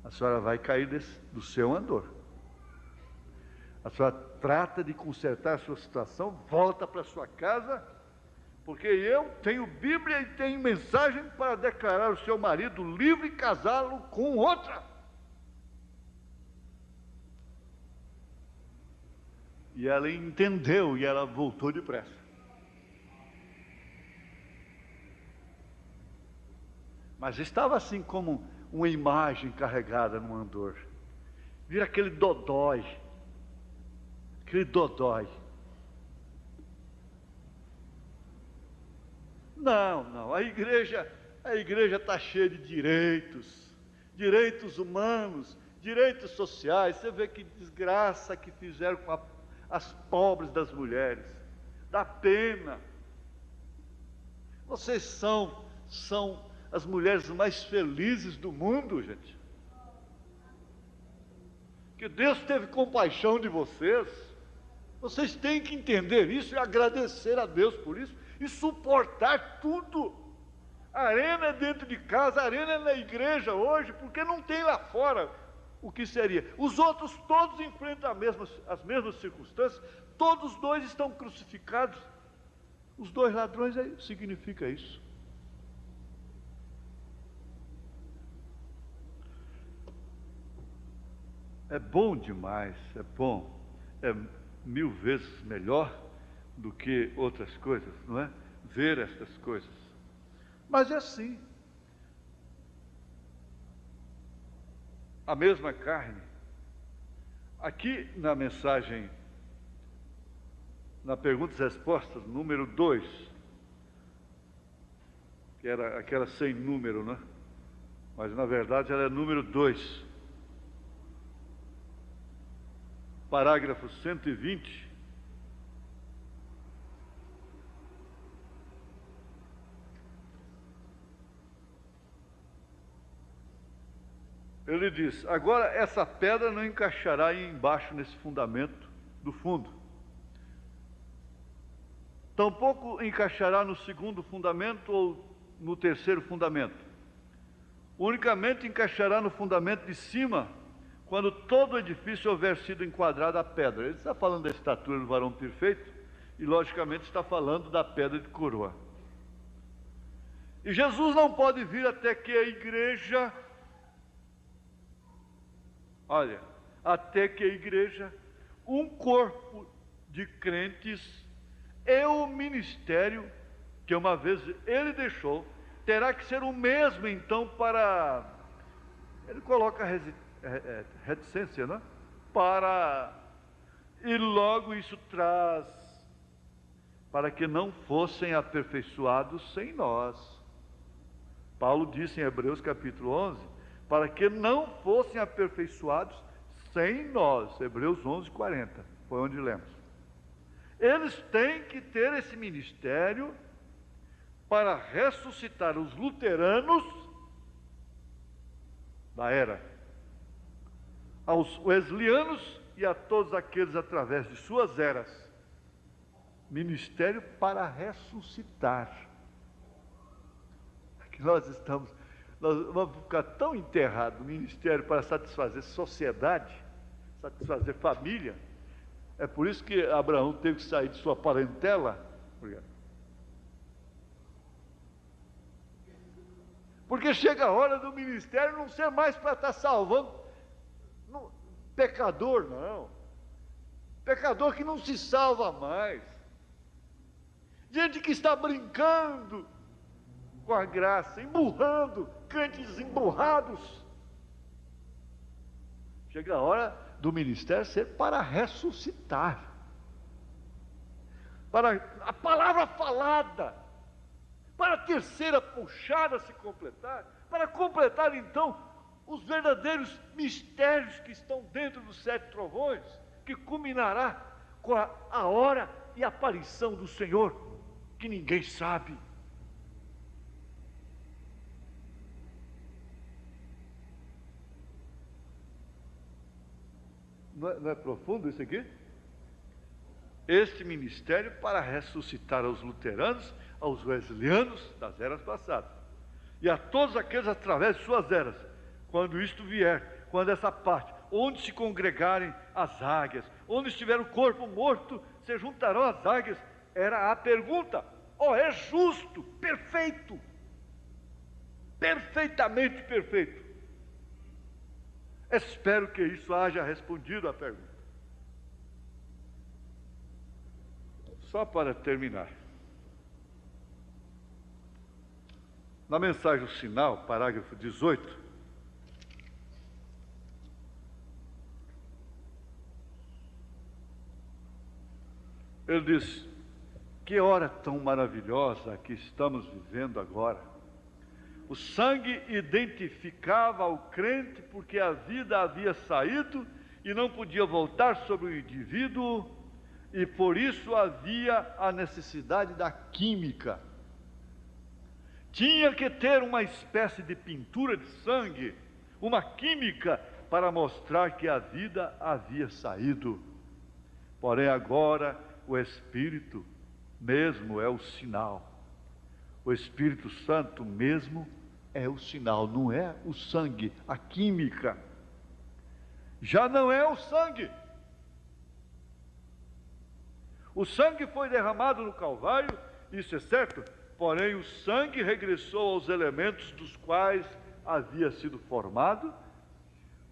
A senhora vai cair do seu andor. A senhora trata de consertar a sua situação, volta para sua casa, porque eu tenho Bíblia e tenho mensagem para declarar o seu marido livre e casá-lo com outra. E ela entendeu e ela voltou depressa. Mas estava assim como uma imagem carregada no andor. Vira aquele dodói. Aquele dodói. Não, a igreja está cheia de direitos humanos, direitos sociais. Você vê que desgraça que fizeram com as pobres das mulheres. Dá pena. Vocês são as mulheres mais felizes do mundo, gente. Que Deus teve compaixão de vocês. Vocês têm que entender isso e agradecer a Deus por isso e suportar tudo. A arena é dentro de casa, a arena é na igreja hoje, porque não tem lá fora o que seria. Os outros todos enfrentam as mesmas circunstâncias, todos dois estão crucificados. Os dois ladrões significa isso. É bom demais, é bom, é 1000 vezes melhor do que outras coisas, não é? Ver estas coisas. Mas é assim. A mesma carne. Aqui na mensagem, na perguntas e respostas, número 2, que era aquela sem número, né? Mas na verdade ela é número 2. Parágrafo 120. Ele diz: agora essa pedra não encaixará aí embaixo nesse fundamento do fundo. Tampouco encaixará no segundo fundamento ou no terceiro fundamento. Unicamente encaixará no fundamento de cima, quando todo o edifício houver sido enquadrado a pedra. Ele está falando da estatura do varão perfeito e, logicamente, está falando da pedra de coroa. E Jesus não pode vir até que a igreja, um corpo de crentes e o ministério que uma vez ele deixou, terá que ser o mesmo, então, para... Ele coloca reticência, né? E logo isso traz para que não fossem aperfeiçoados sem nós. Paulo disse em Hebreus capítulo 11, para que não fossem aperfeiçoados sem nós. Hebreus 11, 40, foi onde lemos. Eles têm que ter esse ministério para ressuscitar os luteranos da era, aos wesleyanos e a todos aqueles através de suas eras. Ministério para ressuscitar. Aqui nós vamos ficar tão enterrados no ministério para satisfazer sociedade, satisfazer família. É por isso que Abraão teve que sair de sua parentela. Obrigado. Porque chega a hora do ministério não ser mais para estar salvando pecador, não. Pecador que não se salva mais. Gente que está brincando com a graça, emburrando, crentes emburrados. Chega a hora do ministério ser para ressuscitar. Para a palavra falada, para a terceira puxada se completar, para completar então os verdadeiros mistérios que estão dentro dos 7 trovões, que culminará com a hora e a aparição do Senhor, que ninguém sabe. Não é profundo isso aqui? Este ministério para ressuscitar aos luteranos, aos wesleyanos das eras passadas, e a todos aqueles através de suas eras, quando isto vier, quando essa parte, onde se congregarem as águias, onde estiver o corpo morto, se juntarão as águias. Era a pergunta. É justo, perfeito, perfeitamente perfeito. Espero que isso haja respondido à pergunta. Só para terminar, na mensagem sinal, parágrafo 18, ele diz: que hora tão maravilhosa que estamos vivendo agora. O sangue identificava o crente porque a vida havia saído e não podia voltar sobre o indivíduo, e por isso havia a necessidade da química. Tinha que ter uma espécie de pintura de sangue, uma química para mostrar que a vida havia saído. Porém agora o Espírito mesmo é o sinal. O Espírito Santo mesmo é o sinal, não é o sangue, a química. Já não é o sangue. O sangue foi derramado no Calvário, isso é certo, porém o sangue regressou aos elementos dos quais havia sido formado,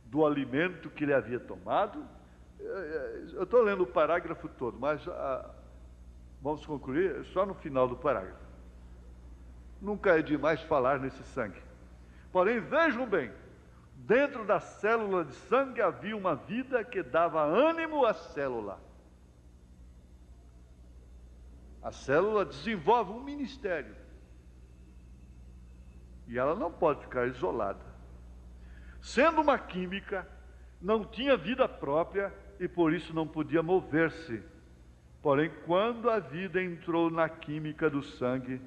do alimento que ele havia tomado. Eu estou lendo o parágrafo todo, mas vamos concluir só no final do parágrafo. Nunca é demais falar nesse sangue. Porém, vejam bem, dentro da célula de sangue havia uma vida que dava ânimo à célula. A célula desenvolve um ministério. E ela não pode ficar isolada. Sendo uma química, não tinha vida própria e por isso não podia mover-se. Porém, quando a vida entrou na química do sangue,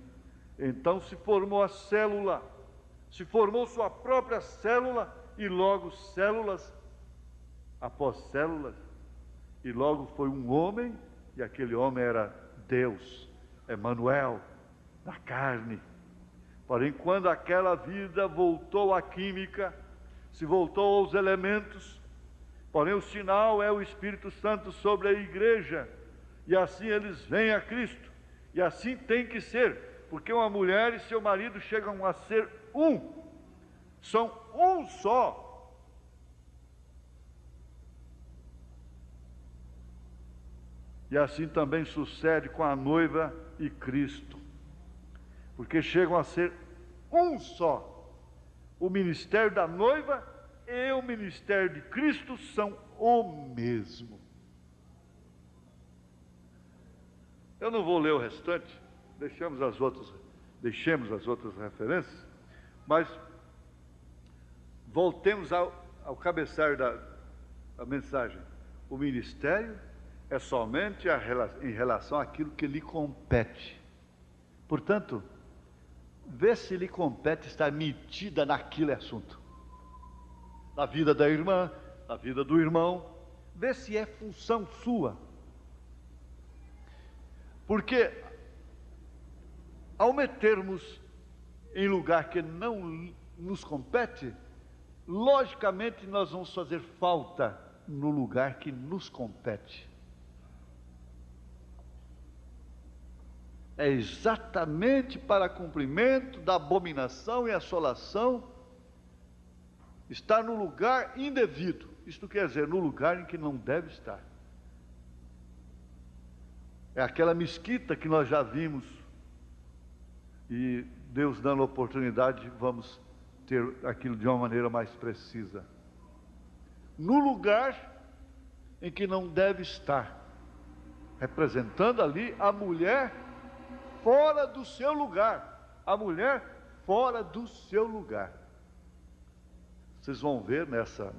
então se formou a célula, se formou sua própria célula, e logo células após células, e logo foi um homem, e aquele homem era Deus, Emanuel, da carne. Porém, quando aquela vida voltou à química, se voltou aos elementos, porém o sinal é o Espírito Santo sobre a igreja, e assim eles vêm a Cristo, e assim tem que ser, porque uma mulher e seu marido chegam a ser um, são um só. E assim também sucede com a noiva e Cristo, porque chegam a ser um só. O ministério da noiva e o ministério de Cristo são o mesmo. Eu não vou ler o restante, deixemos as outras referências, mas voltemos ao cabeçalho da mensagem. O ministério é somente em relação àquilo que lhe compete. Portanto, vê se lhe compete estar metida naquele assunto. Na vida da irmã, na vida do irmão, vê se é função sua. Porque ao metermos em lugar que não nos compete, logicamente nós vamos fazer falta no lugar que nos compete. É exatamente para cumprimento da abominação e assolação estar no lugar indevido. Isto quer dizer, no lugar em que não deve estar. É aquela mesquita que nós já vimos, e Deus dando oportunidade, vamos ter aquilo de uma maneira mais precisa. No lugar em que não deve estar, representando ali a mulher fora do seu lugar, a mulher fora do seu lugar. Vocês vão ver nessa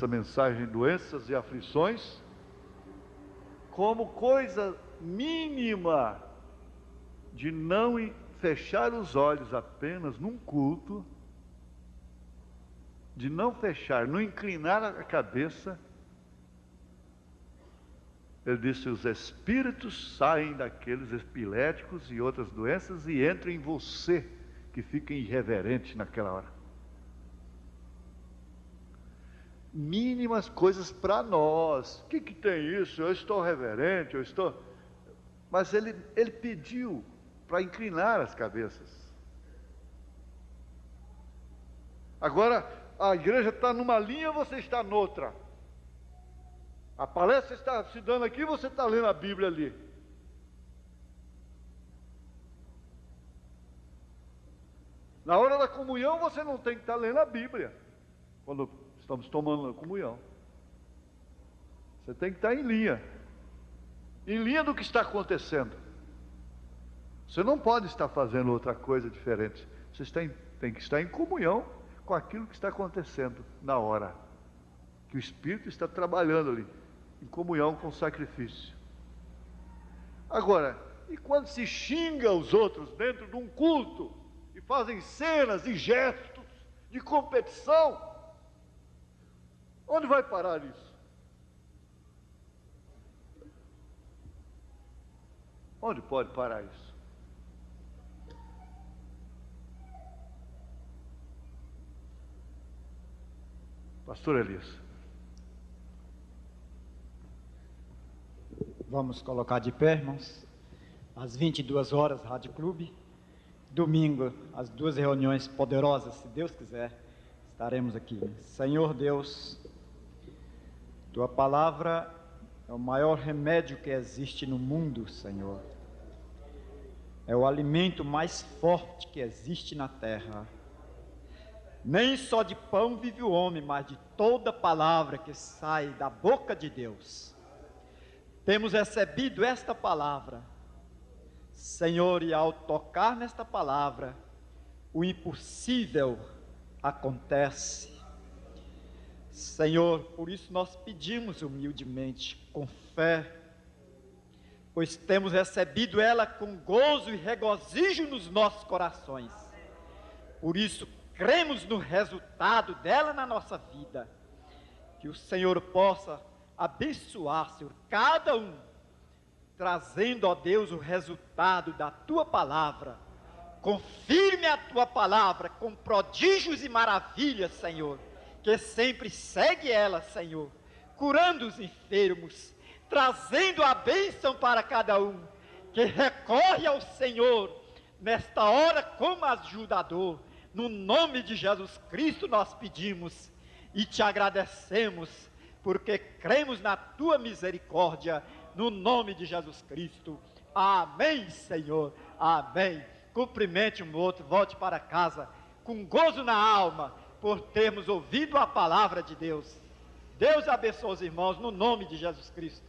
mensagem doenças e aflições, como coisa mínima de não fechar os olhos apenas num culto, de não fechar, não inclinar a cabeça. Ele disse: os espíritos saem daqueles epiléticos e outras doenças e entram em você, que fica irreverente naquela hora. mínimas coisas para nós. O que tem isso? Eu estou reverente, eu estou... Mas ele pediu para inclinar as cabeças. Agora, a igreja está numa linha, você está noutra. A palestra está se dando aqui, você está lendo a Bíblia ali. Na hora da comunhão, você não tem que estar lendo a Bíblia, quando estamos tomando a comunhão. Você tem que estar em linha do que está acontecendo. Você não pode estar fazendo outra coisa diferente. Você tem que estar em comunhão com aquilo que está acontecendo na hora, que o Espírito está trabalhando ali, em comunhão com o sacrifício. Agora, e quando se xinga os outros dentro de um culto, e fazem cenas e gestos de competição, onde vai parar isso? Onde pode parar isso? Pastor Elias. Vamos colocar de pé, irmãos. Às 22 horas, Rádio Clube. Domingo, as 2 reuniões poderosas, se Deus quiser, estaremos aqui. Senhor Deus, Tua palavra é o maior remédio que existe no mundo, Senhor. É o alimento mais forte que existe na terra. Nem só de pão vive o homem, mas de toda palavra que sai da boca de Deus. Temos recebido esta palavra, Senhor, e ao tocar nesta palavra, o impossível acontece. Senhor, por isso nós pedimos humildemente, com fé, pois temos recebido ela com gozo e regozijo nos nossos corações. Por isso, cremos no resultado dela na nossa vida. Que o Senhor possa abençoar, Senhor, cada um, trazendo, ó Deus, o resultado da Tua palavra. Confirme a Tua palavra com prodígios e maravilhas, Senhor, que sempre segue ela, Senhor, curando os enfermos, trazendo a bênção para cada um, que recorre ao Senhor, nesta hora como ajudador. No nome de Jesus Cristo nós pedimos e Te agradecemos, porque cremos na Tua misericórdia, no nome de Jesus Cristo. Amém, Senhor, amém. Cumprimente um outro, volte para casa com gozo na alma, por termos ouvido a palavra de Deus. Deus abençoe os irmãos, no nome de Jesus Cristo.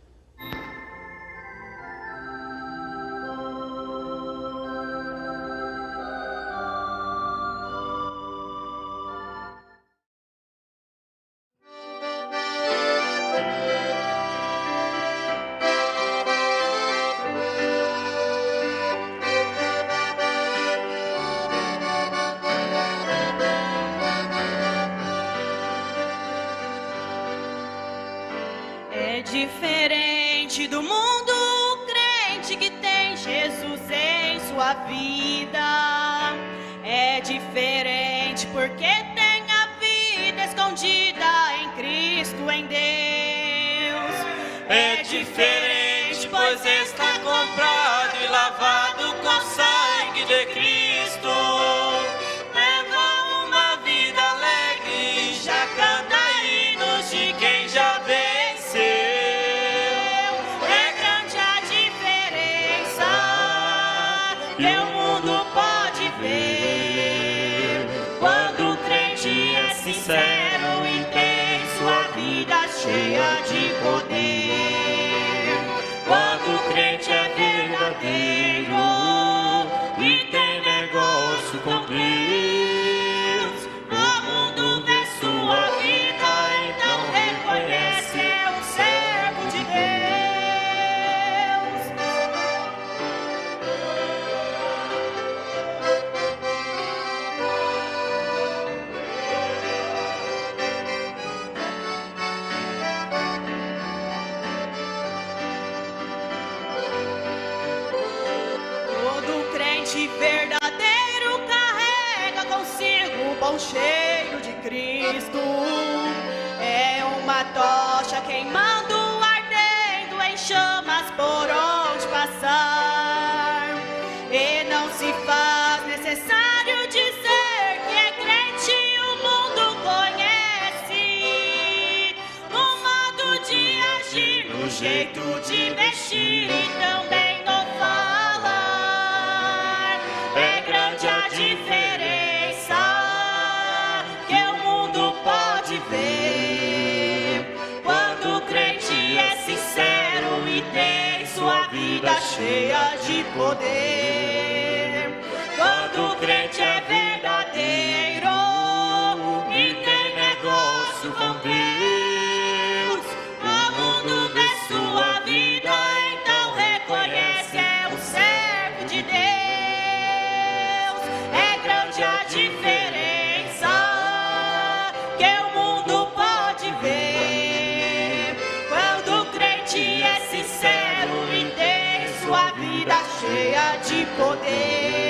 É diferente do mundo crente que tem Jesus em sua vida. É diferente porque tem a vida escondida em Cristo, em Deus. É diferente, pois está comprado e lavado com sangue de Cristo. Leva uma vida alegre, já canta hinos de quem já venceu. É grande a diferença que o mundo pode ver quando o crente é sincero e tem sua vida cheia de poder. Quando o crente é verdadeiro e tem negócio com Deus, O mundo vê sua vida, então reconhece o servo de Deus. Todo crente verdadeiro carrega consigo o pão cheio de Cristo. É uma tocha queimando, ardendo em chamas por onde passar. E não se faz necessário dizer que é crente, o mundo conhece o modo de agir, o jeito de vestir e também no falar. É grande a diferença que o mundo pode ver quando o crente é sincero e tem sua vida cheia de poder. Quando o crente é verdadeiro e tem negócio com Deus, o mundo vê sua vida, então reconhece, é um servo de Deus. É grande a diferença que o mundo pode ver quando o crente é sincero e tem sua vida cheia de poder.